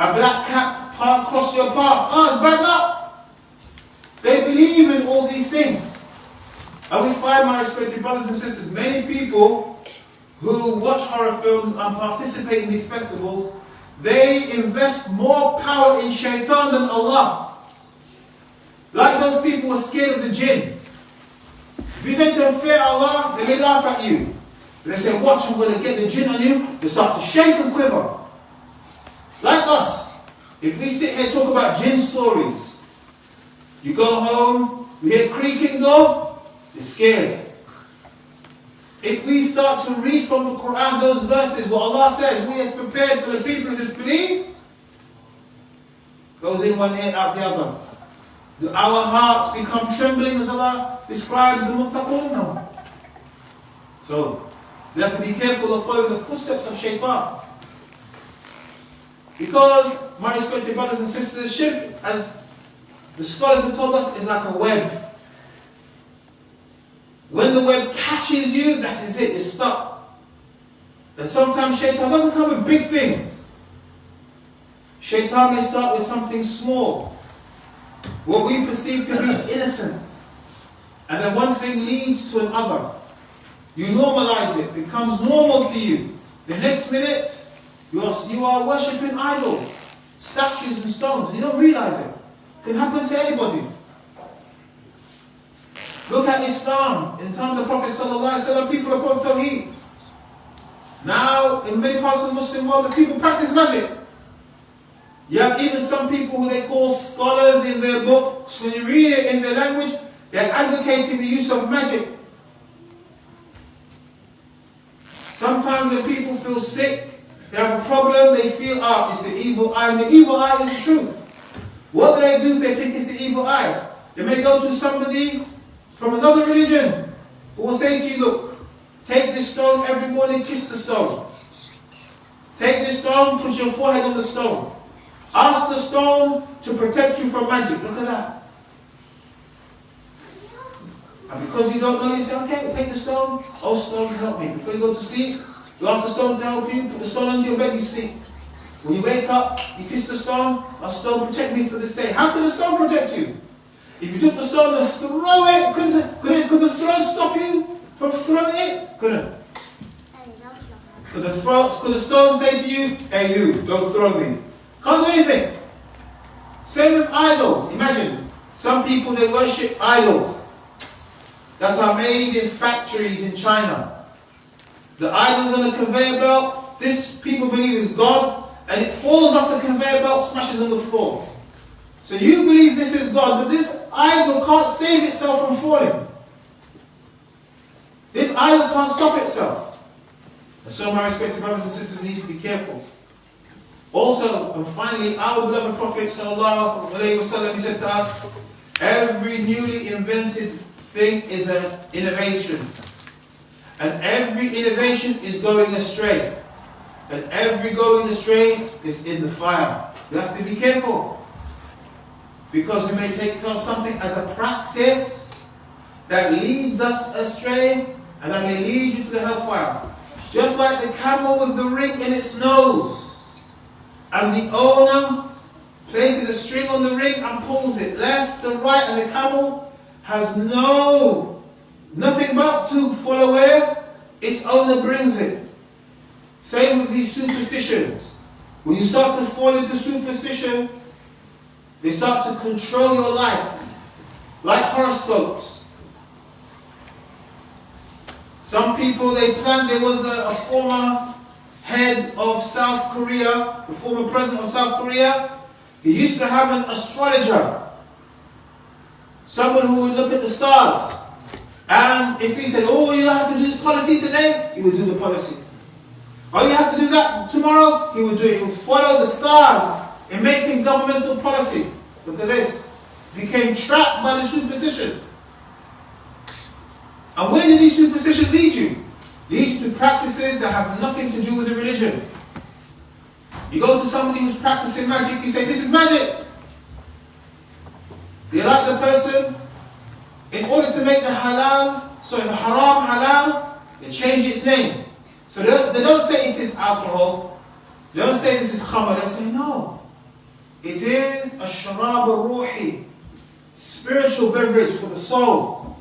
[SPEAKER 1] A black cat cross your path. It's bad luck. They believe in all these things. And we find, my respected brothers and sisters, many people who watch horror films and participate in these festivals, they invest more power in shaitan than Allah. Like those people who are scared of the jinn. If you say to them, fear Allah, they may laugh at you. They say, watch, I'm going to get the jinn on you. They start to shake and quiver. Like us. If we sit here and talk about jinn stories, you go home, we hear creaking door, you're scared. If we start to read from the Quran those verses where Allah says, we are prepared for the people who disbelieve, goes in one ear, out the other. Do our hearts become trembling as Allah describes the muttaqun? No. So, we have to be careful of following the footsteps of shaitan. Because, my respected brothers and sisters, shirk, as the scholars have told us, is like a web. When the web catches you, that is it, you're stuck. And sometimes shaitan doesn't come with big things. Shaitan may start with something small, what we perceive to be innocent. And then one thing leads to another. You normalize it, it becomes normal to you. The next minute, you are worshipping idols, statues and stones, and you don't realize it. It can happen to anybody. Look at Islam. In time of the Prophet ﷺ, people are called Tawheed. Now, in many parts of the Muslim world, the people practice magic. You have even some people who they call scholars in their books. When you read it in their language, they're advocating the use of magic. Sometimes when people feel sick, they have a problem, they feel, it's the evil eye. And the evil eye is the truth. What do they do if they think it's the evil eye? They may go to somebody from another religion who will say to you, look, take this stone every morning, kiss the stone. Take this stone, put your forehead on the stone. Ask the stone to protect you from magic. Look at that. And because you don't know, you say, okay, take the stone. Oh, stone, help me. Before you go to sleep, you ask the stone to help you. Put the stone under your bed, you sleep. When you wake up, you kiss the stone. Oh, stone, protect me for this day. How can the stone protect you? If you took the stone and throw it, could the throne stop you from throwing it? Couldn't. Could the stone say to you, hey you, don't throw me? Can't do anything. Same with idols. Imagine, some people, they worship idols that are made in factories in China. The idols on the conveyor belt, this people believe is God, and it falls off the conveyor belt, smashes on the floor. So you believe this is God, but this idol can't save itself from falling. This idol can't stop itself. And so, my respected brothers and sisters, we need to be careful. Also, and finally, our beloved Prophet sallallahu alaihi wasallam, he said to us, every newly invented thing is an innovation. And every innovation is going astray. And every going astray is in the fire. You have to be careful. Because we may take something as a practice that leads us astray and that may lead you to the hellfire. Just like the camel with the ring in its nose, and the owner places a string on the ring and pulls it left and right, and the camel has nothing but to follow where its owner brings it. Same with these superstitions. When you start to fall into superstition, they start to control your life, like horoscopes. Some people, they planned, there was a former head of South Korea, the former president of South Korea. He used to have an astrologer, someone who would look at the stars. And if he said, oh, you have to do this policy today, he would do the policy. Oh, you have to do that tomorrow, he would do it. He would follow the stars in making governmental policy. Look at this. Became trapped by the superstition. And where did these superstitions lead you? Lead you to practices that have nothing to do with the religion. You go to somebody who's practicing magic, you say, this is magic. You like the person, in order to make the haram halal, they change its name. So they don't say it is alcohol, they don't say this is khamr, they say no. It is a sharab ruhi, spiritual beverage for the soul.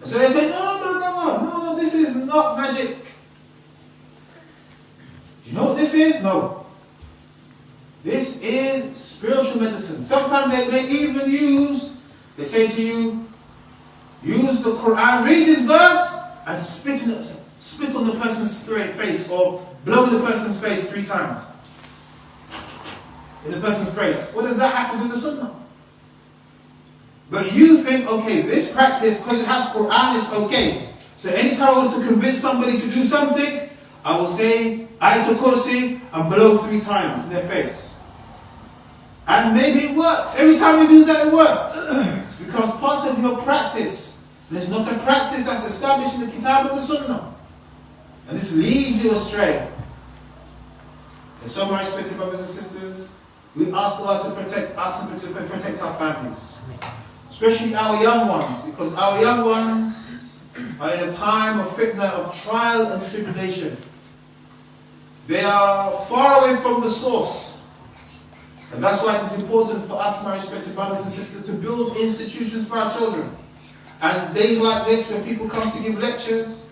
[SPEAKER 1] And so they say, no, this is not magic. You know what this is? No. This is spiritual medicine. Sometimes they may even they say to you, use the Quran, read this verse, and spit on the person's face, or blow in the person's face 3 times. In the person's face. What does that have to do with Sunnah? But you think, okay, this practice, because it has Quran, is okay. So anytime I want to convince somebody to do something, I will say Ayatul Kursi and blow 3 times in their face. And maybe it works. Every time you do that, it works. It's because part of your practice, and it's not a practice that's established in the Kitab and the Sunnah. And this leads you astray. And so, my respected brothers and sisters, we ask Allah to protect us and to protect our families. Especially our young ones, because our young ones are in a time of fitna, of trial and tribulation. They are far away from the source. And that's why it is important for us, my respected brothers and sisters, to build institutions for our children. And days like this, when people come to give lectures,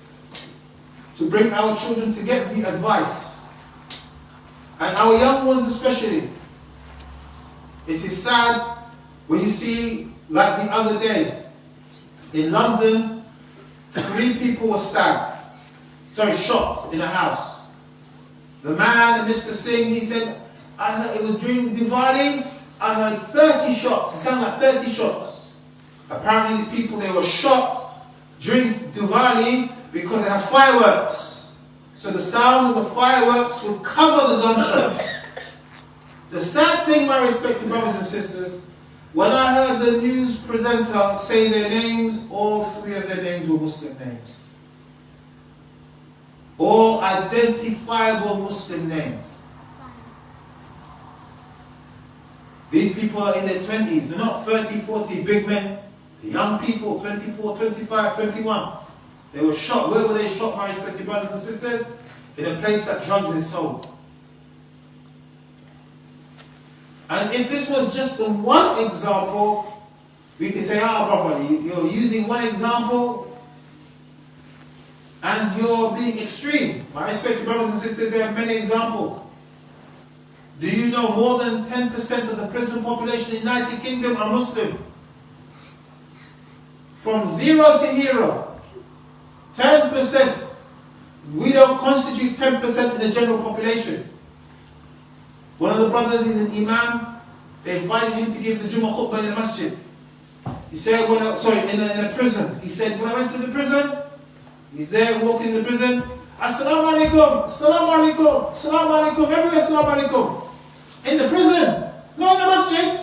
[SPEAKER 1] to bring our children to get the advice. And our young ones especially. It is sad when you see, like the other day, in London, 3 people were shot in a house. The man, Mr. Singh, he said, I heard it was during Diwali, I heard 30 shots. It sounded like 30 shots. Apparently these people, they were shot during Diwali because they have fireworks. So the sound of the fireworks would cover the gunshots. The sad thing, my respected brothers and sisters, when I heard the news presenter say their names, all 3 of their names were Muslim names. All identifiable Muslim names. These people are in their 20s. They're not 30, 40 big men. The young people, 24, 25, 21. They were shot. Where were they shot, my respected brothers and sisters? In a place that drugs is sold. And if this was just the one example, we could say, brother, you're using one example and you're being extreme. My respected brothers and sisters, there are many examples. Do you know more than 10% of the prison population in the United Kingdom are Muslim? From 0 to hero. 10%. We don't constitute 10% in the general population. One of the brothers is an imam. They invited him to give the Jummah khutbah in the masjid. He said, in a prison. He said, when I went to the prison, he's there walking in the prison. Assalamu alaikum, assalamu alaikum, assalamu alaikum, everywhere assalamu alaikum. In the prison, not in the masjid.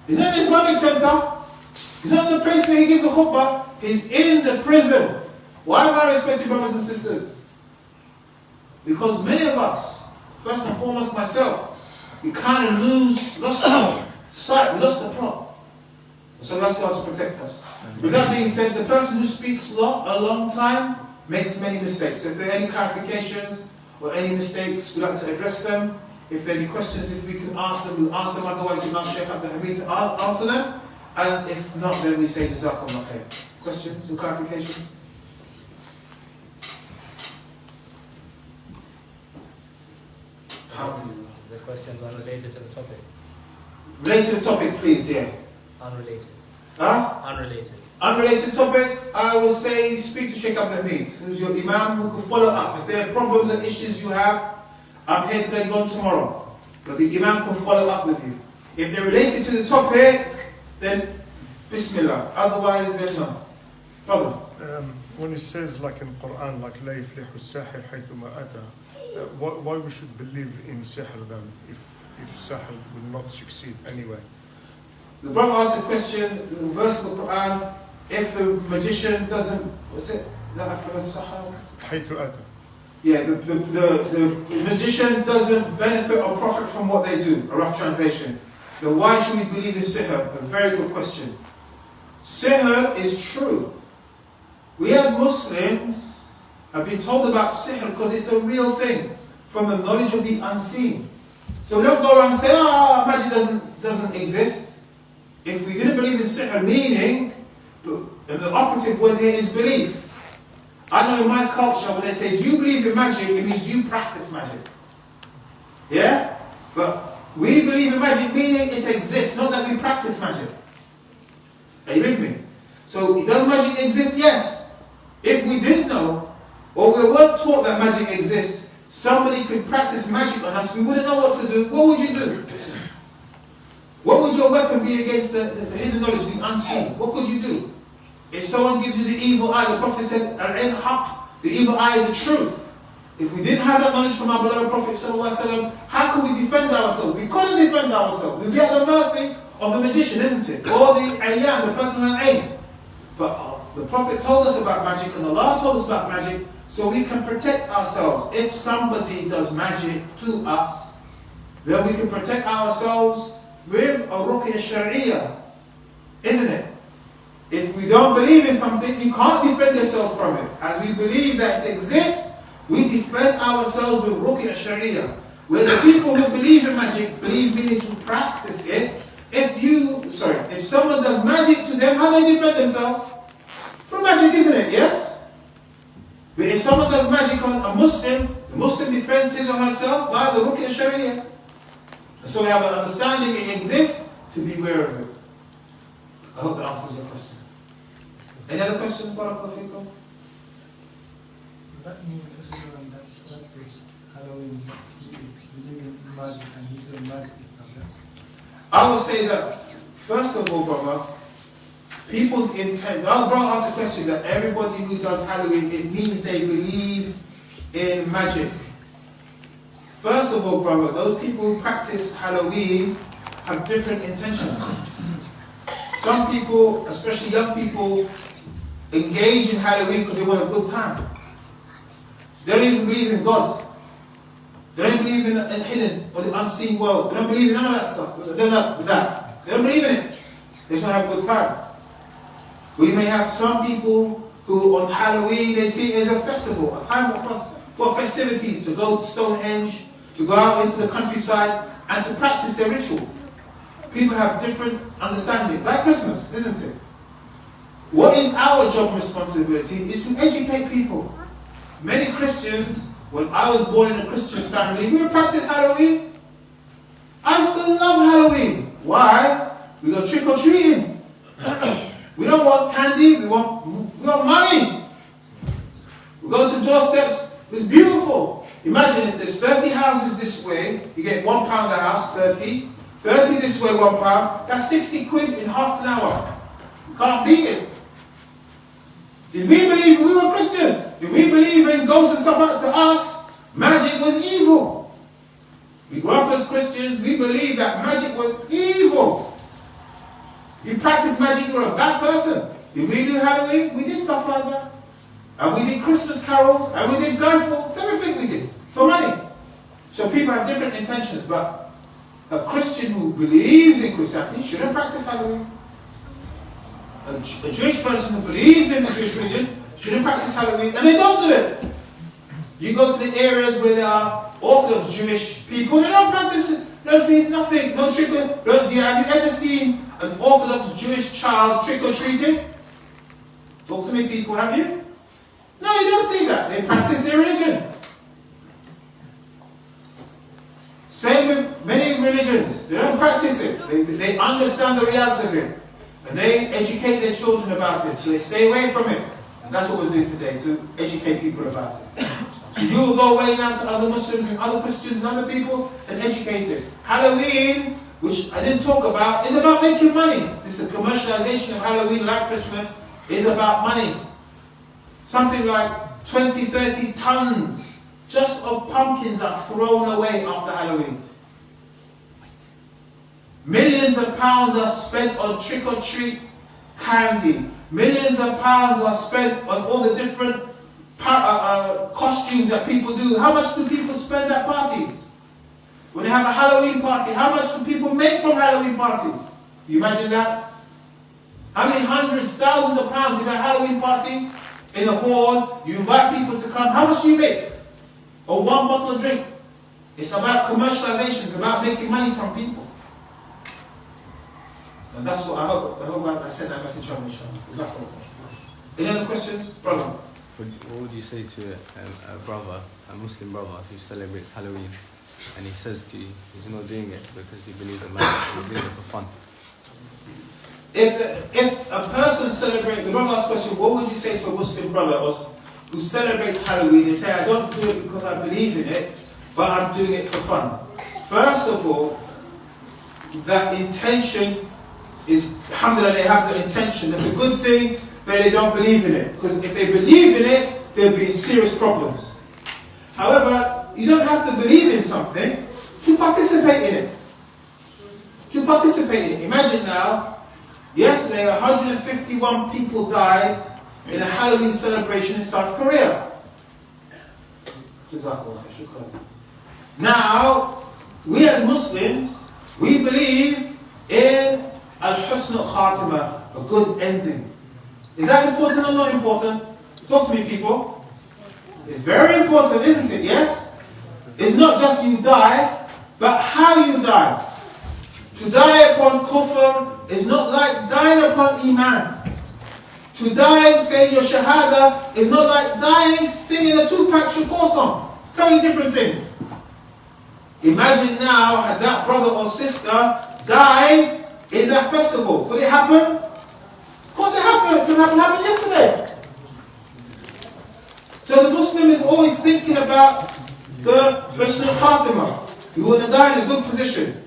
[SPEAKER 1] He's not in the Islamic center. He's not in the place where he gives the khutbah. He's in the prison. Why, my respected brothers and sisters? Because many of us, first and foremost myself, we kind of lost Sight, we lost the plot. So let's God to protect us. With that being said, the person who speaks a long time makes many mistakes. So if there are any clarifications or any mistakes, we'd like to address them. If there are any questions, if we can ask them, we'll ask them. Otherwise, we'll ask Shaykh Aboo to answer them. And if not, then we say Jazakumullah khair. Questions or clarifications? Alhamdulillah.
[SPEAKER 5] The questions are related to the topic.
[SPEAKER 1] Related to the topic, please, yeah.
[SPEAKER 5] Unrelated.
[SPEAKER 1] Huh?
[SPEAKER 5] Unrelated.
[SPEAKER 1] Unrelated topic, I will say speak to Shaykh Aboo, who's your Imam, who can follow up. If there are problems and issues you have, I'm here today, gone tomorrow. But the Imam can follow up with you. If they're related to the topic, then Bismillah. Otherwise, then no. Brother.
[SPEAKER 6] When it says like in Quran, like لا يفلح الساحر حيثما أتى, why we should believe in sihr then, if sihr will not succeed anyway?
[SPEAKER 1] The brother asked a question, the verse of the Quran, if the magician doesn't, what's it?
[SPEAKER 6] حيث أتى.
[SPEAKER 1] Yeah, the magician doesn't benefit or profit from what they do, a rough translation. Then why should we believe in sihr? A very good question. Sihr is true. We as Muslims have been told about sihr because it's a real thing from the knowledge of the unseen. So we don't go around and say, magic doesn't exist. If we didn't believe in sihr, meaning, and the operative word here is belief. I know in my culture, when they say, do you believe in magic, it means you practice magic. Yeah? But we believe in magic, meaning it exists, not that we practice magic. Are you with me? So, does magic exist? Yes. If we didn't know, or we weren't taught that magic exists, somebody could practice magic on us, we wouldn't know what to do. What would you do? What would your weapon be against the hidden knowledge, the unseen? What could you do? If someone gives you the evil eye, the Prophet said, Al-Ain Haqq, the evil eye is the truth. If we didn't have that knowledge from our beloved Prophet ﷺ, how could we defend ourselves? We couldn't defend ourselves. We'd be at the mercy of the magician, isn't it? Or the ayyan, the person who has aim. But the Prophet told us about magic and Allah told us about magic so we can protect ourselves. If somebody does magic to us, then we can protect ourselves with a ruqya sharia, isn't it? If we don't believe in something, you can't defend yourself from it. As we believe that it exists, we defend ourselves with ruqya sharia. Where the people who believe in magic, believe meaning to practice it. If someone does magic to them, how do they defend themselves? From magic, isn't it? Yes? But if someone does magic on a Muslim, the Muslim defends his or herself by the ruqya sharia. So we have an understanding it exists to be aware of it. I hope that answers your question. Any other questions, Barakallahu Feekum?
[SPEAKER 4] That means that is Halloween, he is believing in magic and he's doing magic is not that.
[SPEAKER 1] I would say that, first of all, brother, people's intent. Our brother asked the question that everybody who does Halloween, it means they believe in magic. First of all, brother, those people who practice Halloween have different intentions. Some people, especially young people, engage in Halloween because they want a good time. They don't even believe in God. They don't believe in the hidden or the unseen world. They don't believe in none of that stuff. They're not that. They don't believe in it. They just want to have a good time. We may have some people who on Halloween, they see it as a festival, a time for festivities, to go to Stonehenge, to go out into the countryside and to practice their rituals. People have different understandings, like Christmas, isn't it? What is our job and responsibility is to educate people. Many Christians, when I was born in a Christian family, we practice Halloween. I still love Halloween. Why? We go trick-or-treating. We don't want candy, we want money. We go to doorsteps, it's beautiful. Imagine if there's 30 houses this way, you get £1 a house, 30. 30 this way, £1. That's 60 quid in half an hour. You can't beat it. Did we believe we were Christians? Did we believe in ghosts and stuff like to us? Magic was evil. We grew up as Christians, we believed that magic was evil. You practice magic, you're a bad person. Did we do Halloween? We did stuff like that. And we did Christmas carols, and we did Guy Fawkes, everything we did, for money. So people have different intentions, but A Christian who believes in Christianity shouldn't practice Halloween. A Jewish person who believes in the Jewish religion shouldn't practice Halloween, and they don't do it. You go to the areas where there are Orthodox Jewish people, they don't practice it. They don't see nothing, no trick or treat. Have you ever seen an Orthodox Jewish child trick or treating? Talk to me, people, have you? No, you don't see that. They practice their religion. Same with many religions. They don't practice it. They understand the reality of it. And they educate their children about it. So they stay away from it. And that's what we're doing today, to educate people about it. So you will go away now to other Muslims and other Christians and other people and educate it. Halloween, which I didn't talk about, is about making money. This is the commercialization of Halloween, like Christmas, is about money. Something like 20, 30 tons just of pumpkins are thrown away after Halloween. Millions of pounds are spent on trick-or-treat candy. Millions of pounds are spent on all the different costumes that people do. How much do people spend at parties? When they have a Halloween party, how much do people make from Halloween parties? Can you imagine that? How many hundreds, thousands of pounds? You have a Halloween party in a hall, you invite people to come. How much do you make? Or one bottle of drink. It's about commercialization. It's about making money from people. And that's what I hope I sent that message on, inshallah. Exactly. Any other questions? Brother?
[SPEAKER 7] What would you say to a brother, a Muslim brother who celebrates Halloween, and he says to you he's not doing it because he believes in magic, he's doing it for fun?
[SPEAKER 1] If a person celebrates, the brother asked question, what would you say to a Muslim brother who celebrates Halloween? They say, I don't do it because I believe in it, but I'm doing it for fun. First of all, that intention is, alhamdulillah, they have the intention. That's a good thing that they don't believe in it. Because if they believe in it, there'll be serious problems. However, you don't have to believe in something to participate in it. To participate in it. Imagine now, yesterday 151 people died in a Halloween celebration in South Korea. Now, we as Muslims, we believe in al-husn al-khatimah, a good ending. Is that important or not important? Talk to me, people. It's very important, isn't it? Yes? It's not just you die, but how you die. To die upon kufr is not like dying upon iman. To die saying your shahada is not like dying singing a Tupac Shakur song. Totally different things. Imagine now had that brother or sister died in that festival. Could it happen? Of course it happened. It could happen yesterday. So the Muslim is always thinking about the husn al-khatimah. You want to die in a good position.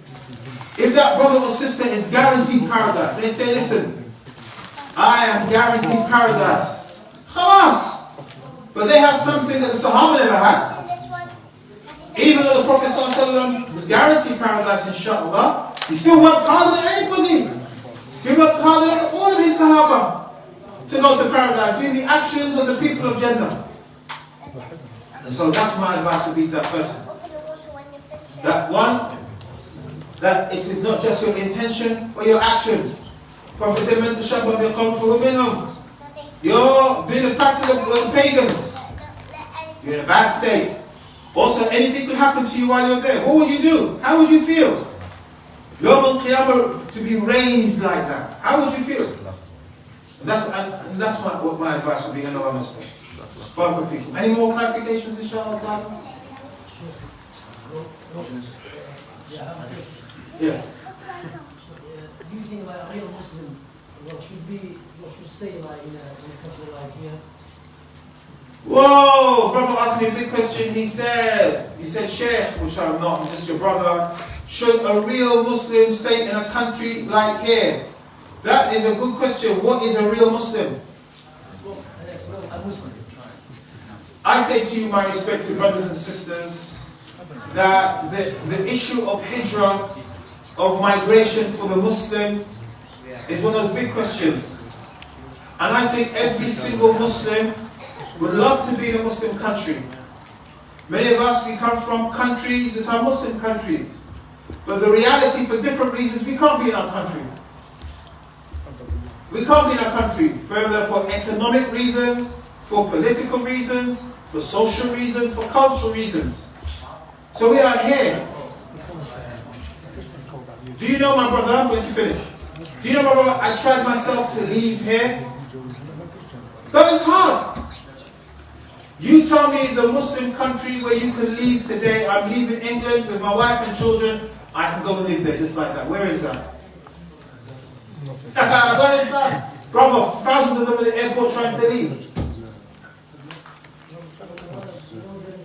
[SPEAKER 1] If that brother or sister is guaranteed paradise, they say, listen, I am guaranteed paradise. Khalas. But they have something that the Sahaba never had. Even though the Prophet ﷺ was guaranteed paradise, inshallah, he still worked harder than anybody. He worked harder than all of his Sahaba to go to paradise, doing the actions of the people of Jannah. And so that's my advice would be to that person. That one, that it is not just your intention, but your actions. Prophet said, "Man tashabbaha biqawmin minhum." You're doing the practice of the pagans. You're in a bad state. Also, anything could happen to you while you're there. What would you do? How would you feel? Yawm al-Qiyamah, to be raised like that. How would you feel? And that's what my advice would be in Allah respect. Any more clarifications, inshallah? Yeah.
[SPEAKER 8] Do you think like a real Muslim what should stay like in a country like here?
[SPEAKER 1] Whoa! Brother asked me a big question. He said, Shaykh, which I'm not, I'm just your brother, should a real Muslim stay in a country like here? That is a good question. What is a real Muslim?
[SPEAKER 8] A Muslim.
[SPEAKER 1] I say to you, my respected brothers and sisters, that the issue of hijrah, of migration for the Muslim, is one of those big questions. And I think every single Muslim would love to be in a Muslim country. Many of us, we come from countries that are Muslim countries. But the reality, for different reasons, we can't be in our country. We can't be in our country. Further, for economic reasons, for political reasons, for social reasons, for cultural reasons. So we are here. Do you know, my brother, I'm going to finish. Do you know, my brother, I tried myself to leave here. But it's hard. You tell me the Muslim country where you can leave today, I'm leaving England with my wife and children, I can go and live there just like that. Where is that? Afghanistan. Brother, thousands of them at the airport trying to leave.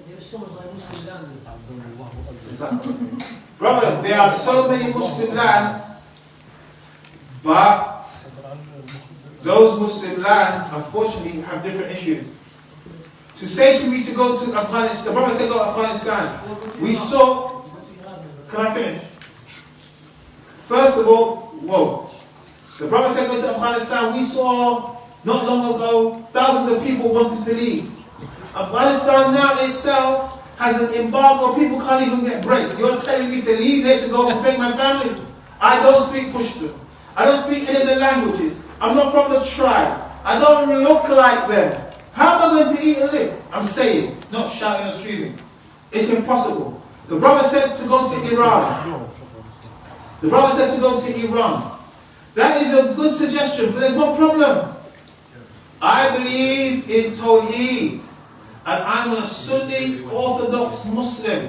[SPEAKER 8] There's so much like Muslim lands.
[SPEAKER 1] Brother, there are so many Muslim lands, but those Muslim lands, unfortunately, have different issues. To say to me to go to Afghanistan, the brother said go to Afghanistan. We saw, can I finish? First of all, whoa. The brother said go to Afghanistan. We saw, not long ago, thousands of people wanted to leave. Afghanistan now itself has an embargo, people can't even get bread. You're telling me to leave here to go protect my family? I don't speak Pashto. I don't speak any of the languages. I'm not from the tribe. I don't look like them. How am I going to eat and live? I'm saying, not shouting or screaming. It's impossible. The brother said to go to Iran. The brother said to go to Iran. That is a good suggestion, but there's one problem. I believe in Tawheed. And I'm a Sunni Orthodox Muslim.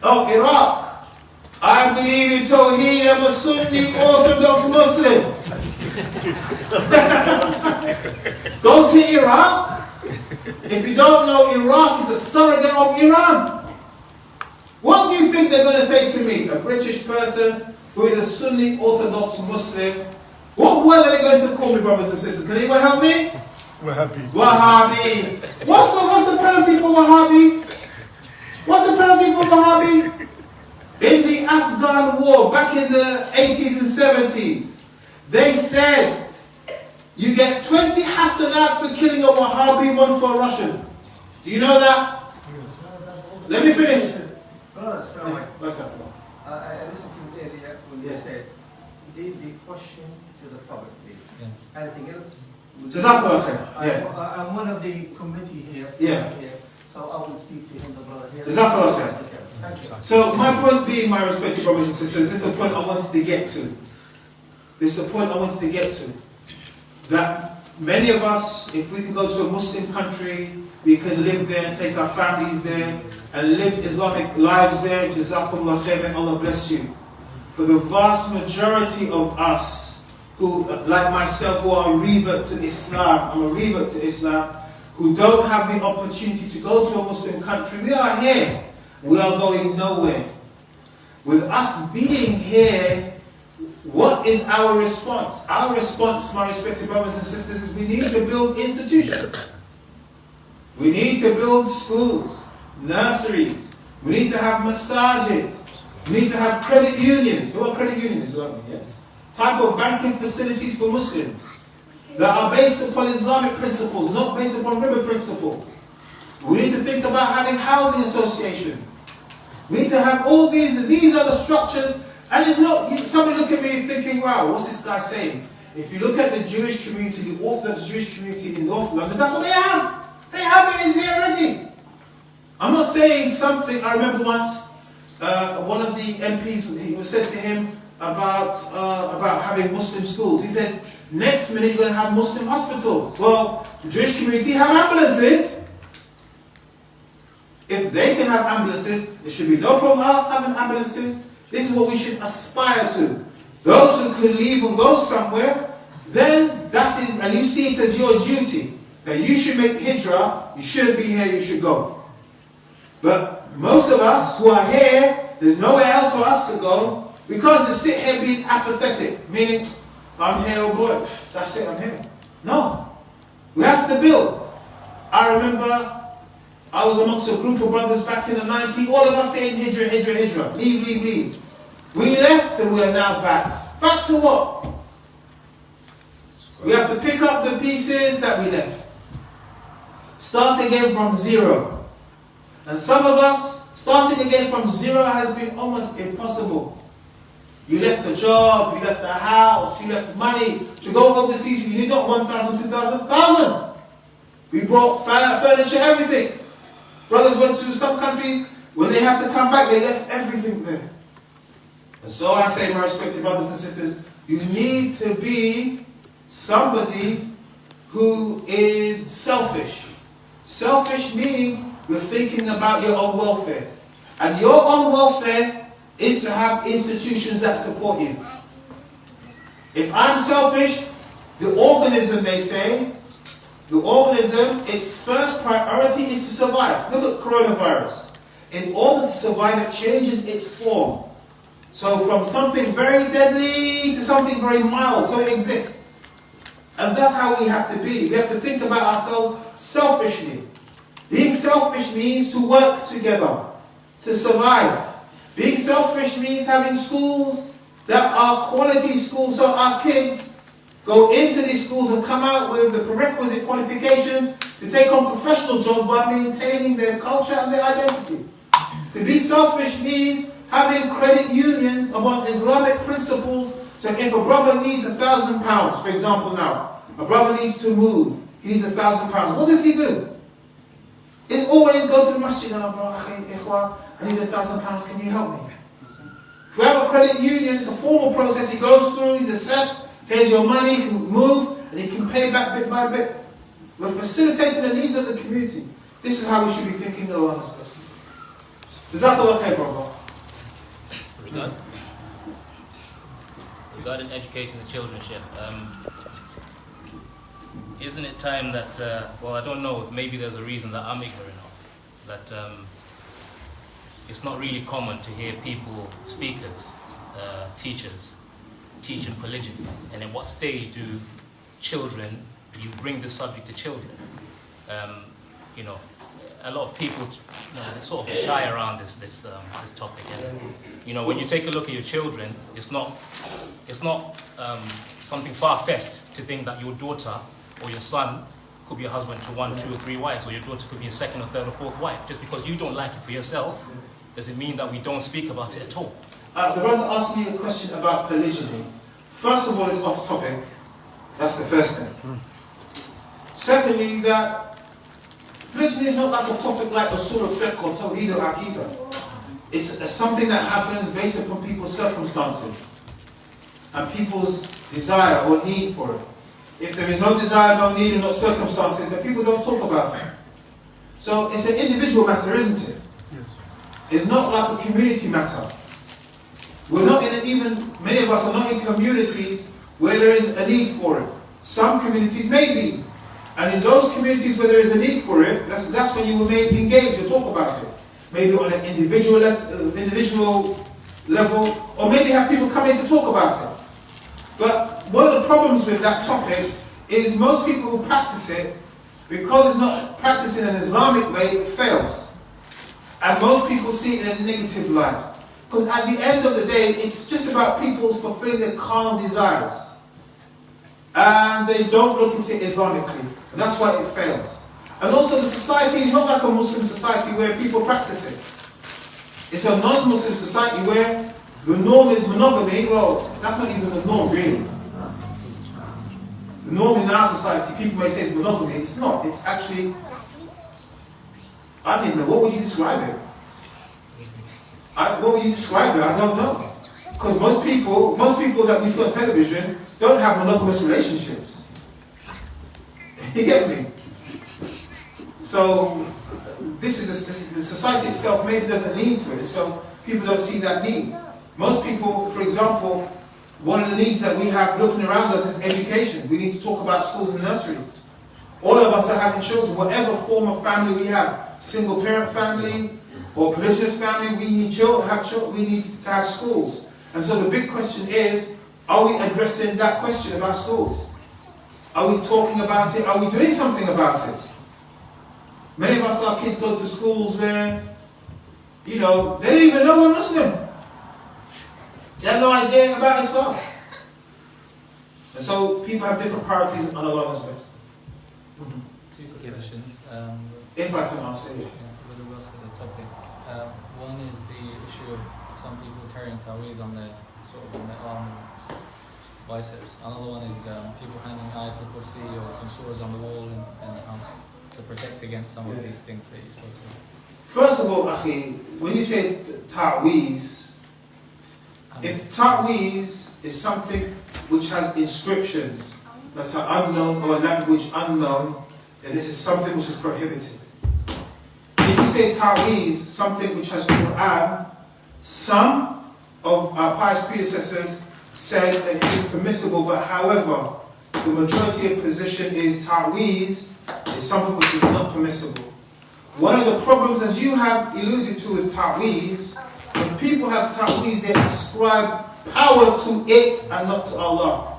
[SPEAKER 1] Oh, Iraq. I believe in Tawheed. I'm a Sunni Orthodox Muslim. Go to Iraq. If you don't know, Iraq is a surrogate of Iran. What do you think they're going to say to me? A British person who is a Sunni Orthodox Muslim. What word are they going to call me, brothers and sisters? Can anyone help me?
[SPEAKER 6] Wahhabi.
[SPEAKER 1] Wahhabi. What's the penalty for Wahhabis? What's the penalty for Wahhabis? In the Afghan war, back in the 80s and 70s, they said you get 20 hasanat for killing a Wahhabi, one for a Russian. Do you know that? Let me finish.
[SPEAKER 9] Brother,
[SPEAKER 1] I
[SPEAKER 9] listened to you earlier when you said, leave the question to the public, please.
[SPEAKER 5] Yeah.
[SPEAKER 9] Anything else?
[SPEAKER 1] Jazakallah khair. Yeah.
[SPEAKER 9] I'm one of the committee here.
[SPEAKER 1] Yeah.
[SPEAKER 9] So I will speak to him, the brother here.
[SPEAKER 1] Jazakallah khair.
[SPEAKER 9] Thank you.
[SPEAKER 1] So my point being, my respected brothers and sisters, this is the point I wanted to get to. This is the point I wanted to get to. That many of us, if we can go to a Muslim country, we can live there and take our families there and live Islamic lives there. Jazakumullah khair, may Allah bless you. For the vast majority of us who, like myself, who are a revert to Islam, I'm a revert to Islam, who don't have the opportunity to go to a Muslim country, we are here. We are going nowhere. With us being here, what is our response? Our response, my respected brothers and sisters, is we need to build institutions. We need to build schools, nurseries. We need to have masajid. We need to have credit unions. You know what credit unions are? Yes. Type of banking facilities for Muslims that are based upon Islamic principles, not based upon riba principles. We need to think about having housing associations. We need to have all these are the structures. And it's not, somebody look at me thinking, wow, what's this guy saying? If you look at the Jewish community, the Orthodox Jewish community in North London, that's what they have. They have it, it's here already. I'm not saying something, I remember once, one of the MPs, he was said to him about having Muslim schools. He said, next minute you're going to have Muslim hospitals. Well, the Jewish community have ambulances. If they can have ambulances, there should be no problem with us having ambulances. This is what we should aspire to. Those who can leave and go somewhere, then that is, and you see it as your duty, that you should make hijrah, you shouldn't be here, you should go. But most of us who are here, there's nowhere else for us to go. We can't just sit here being apathetic, meaning, I'm here, oh boy, that's it, I'm here. No. We have to build. I remember I was amongst a group of brothers back in the 90s, all of us saying hijrah, hijrah, hijrah, leave, leave, leave. We left and we are now back. Back to what? We have to pick up the pieces that we left. Start again from zero. And some of us Starting again from zero has been almost impossible. You left the job, you left the house, you left money to go overseas. You need not 1,000, 2,000, thousands. We brought furniture, everything. Brothers went to some countries, when they had to come back, they left everything there. And so I say, my respected brothers and sisters, you need to be somebody who is selfish. Selfish meaning you're thinking about your own welfare. And your own welfare is to have institutions that support you. If I'm selfish, the organism, they say, the organism, its first priority is to survive. Look at coronavirus. In order to survive, it changes its form. So from something very deadly to something very mild, so it exists. And that's how we have to be. We have to think about ourselves selfishly. Being selfish means to work together, to survive. Being selfish means having schools that are quality schools, so our kids go into these schools and come out with the prerequisite qualifications to take on professional jobs while maintaining their culture and their identity. To be selfish means having credit unions upon Islamic principles. So if a brother needs £1,000, for example now, a brother needs to move, he needs £1,000. What does he do? It's always go to the masjid, oh bro, I need £1,000, can you help me? If we have a credit union, it's a formal process, he goes through, he's assessed, here's your money, he can move, and he can pay back bit by bit. We're facilitating the needs of the community. This is how we should be thinking of our person. Does that look okay, brother?
[SPEAKER 5] Regarding educating the children, Sheikh, isn't it time that, well, I don't know, maybe there's a reason that I'm ignorant of, that it's not really common to hear people, speakers, teachers, teaching polygyny. And at what stage do you bring this subject to children? You know, a lot of people, they sort of shy around this topic. And, you know, when you take a look at your children, it's not something far-fetched to think that your daughter or your son could be a husband to 1, 2, or 3 wives, or your daughter could be a second or third or fourth wife. Just because you don't like it for yourself, does it mean that we don't speak about it at all?
[SPEAKER 1] The brother asked me a question about polygyny. First of all, it's off topic. That's the first thing. Secondly, that polygyny is not like a topic like usul al-fiqh or tawheed al-aqidah. It's something that happens based upon people's circumstances and people's desire or need for it. If there is no desire, no need, and no circumstances, then people don't talk about it. So it's an individual matter, isn't it?
[SPEAKER 6] Yes.
[SPEAKER 1] It's not like a community matter. We're not many of us are not in communities where there is a need for it. Some communities may be. And in those communities where there is a need for it, that's when you will maybe engage or talk about it. Maybe on an individual level, or maybe have people come in to talk about it. But one of the problems with that topic is most people who practice it, because it's not practiced in an Islamic way, it fails. And most people see it in a negative light. Because at the end of the day, it's just about people fulfilling their carnal desires. And they don't look into it Islamically. And that's why it fails. And also the society is not like a Muslim society where people practice it. It's a non-Muslim society where the norm is monogamy. Well, that's not even the norm really. The norm in our society, people may say it's monogamy. It's not. It's actually, I don't even know, what would you describe it? What would you describe it? I don't know. Because most people that we see on television don't have monogamous relationships. You get me? So the society itself maybe doesn't lean to it, so people don't see that need. Most people, for example, one of the needs that we have looking around us is education. We need to talk about schools and nurseries. All of us are having children, whatever form of family we have, single parent family or polygynous family, we need we need to have schools. And so the big question is, are we addressing that question about schools? Are we talking about it? Are we doing something about it? Many of us, our kids go to schools where, they don't even know we're Muslim. They have no idea about Islam. And so people have different priorities on Allah's best.
[SPEAKER 5] Two questions.
[SPEAKER 1] If I can answer it.
[SPEAKER 5] With
[SPEAKER 10] regards to the topic. One is the issue of some people carrying ta'weed on their arm and biceps. Another one is people hanging ayatul kursi or some surahs on the wall in the house to protect against some of these things that you spoke about.
[SPEAKER 1] First of all, Akhi, when you say ta'weez, if ta'weez is something which has inscriptions that are unknown or language unknown, then this is something which is prohibited. If you say ta'weez, something which has Quran, some of our pious predecessors said that it is permissible, but however, the majority of position is ta'weez is something which is not permissible. One of the problems, as you have alluded to with ta'weez, when people have ta'weez, they ascribe power to it and not to Allah.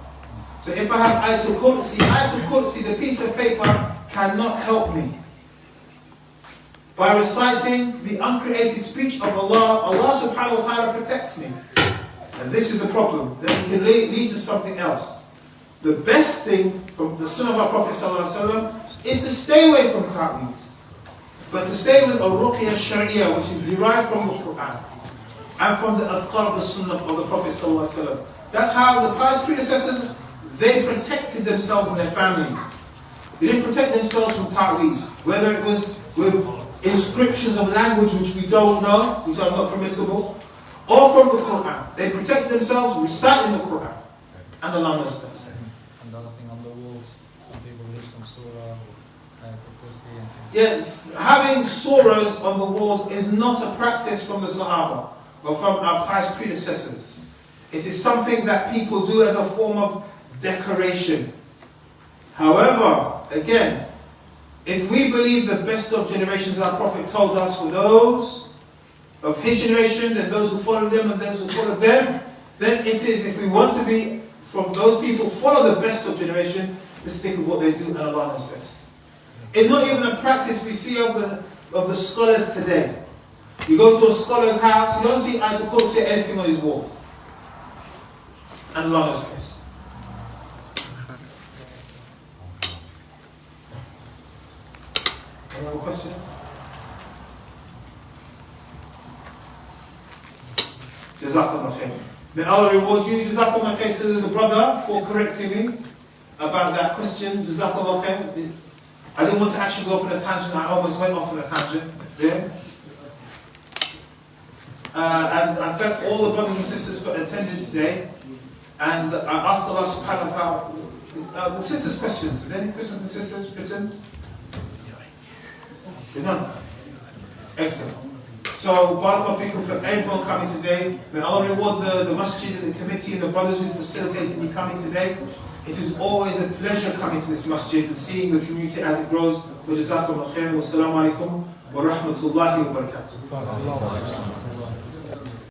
[SPEAKER 1] So if I have ayatul kursi, the piece of paper cannot help me. By reciting the uncreated speech of Allah, Allah subhanahu wa ta'ala protects me. And this is a problem, that it can lead to something else. The best thing from the sunnah of our Prophet ﷺ is to stay away from ta'weez. But to stay with a ruqya sharia, which is derived from the Quran and from the adhkar of the sunnah of the Prophet ﷺ. That's how the past predecessors, they protected themselves and their families. They didn't protect themselves from ta'weez, whether it was with inscriptions of language which we don't know, which are not permissible, or from the Quran. They protected themselves reciting the Quran. And Allah knows best.
[SPEAKER 10] And the other thing on the walls, some people leave some surah, ayatul kursi and things.
[SPEAKER 1] Yeah, having surahs on the walls is not a practice from the Sahaba or from our past predecessors. It is something that people do as a form of decoration. However, again, if we believe the best of generations, our Prophet told us, for those of his generation and those who follow them and those who follow them, then it is, if we want to be from those people, follow the best of generation, to stick with what they do and Allah knows best. It's not even a practice we see of the scholars today. You go to a scholar's house, you don't see ayatul kursi or anything on his wall. And Allah knows best. Any other questions? Jazakallah khair. May Allah reward you. Jazakallah khair to the brother for correcting me about that question. Jazakallah khair. I didn't want to actually go off on a tangent. I almost went off on a tangent there. And I thank all the brothers and sisters for attending today. And I ask Allah subhanahu wa ta'ala, the sisters' questions. Is there any questions from the sisters written? There's none? Excellent. So, barakallahu feekum for everyone coming today. May Allah reward the masjid and the committee and the brothers who facilitated me coming today. It is always a pleasure coming to this masjid and seeing the community as it grows. Wa jazakumullah khair. Wassalamu alaikum wa rahmatullahi wa barakatuh.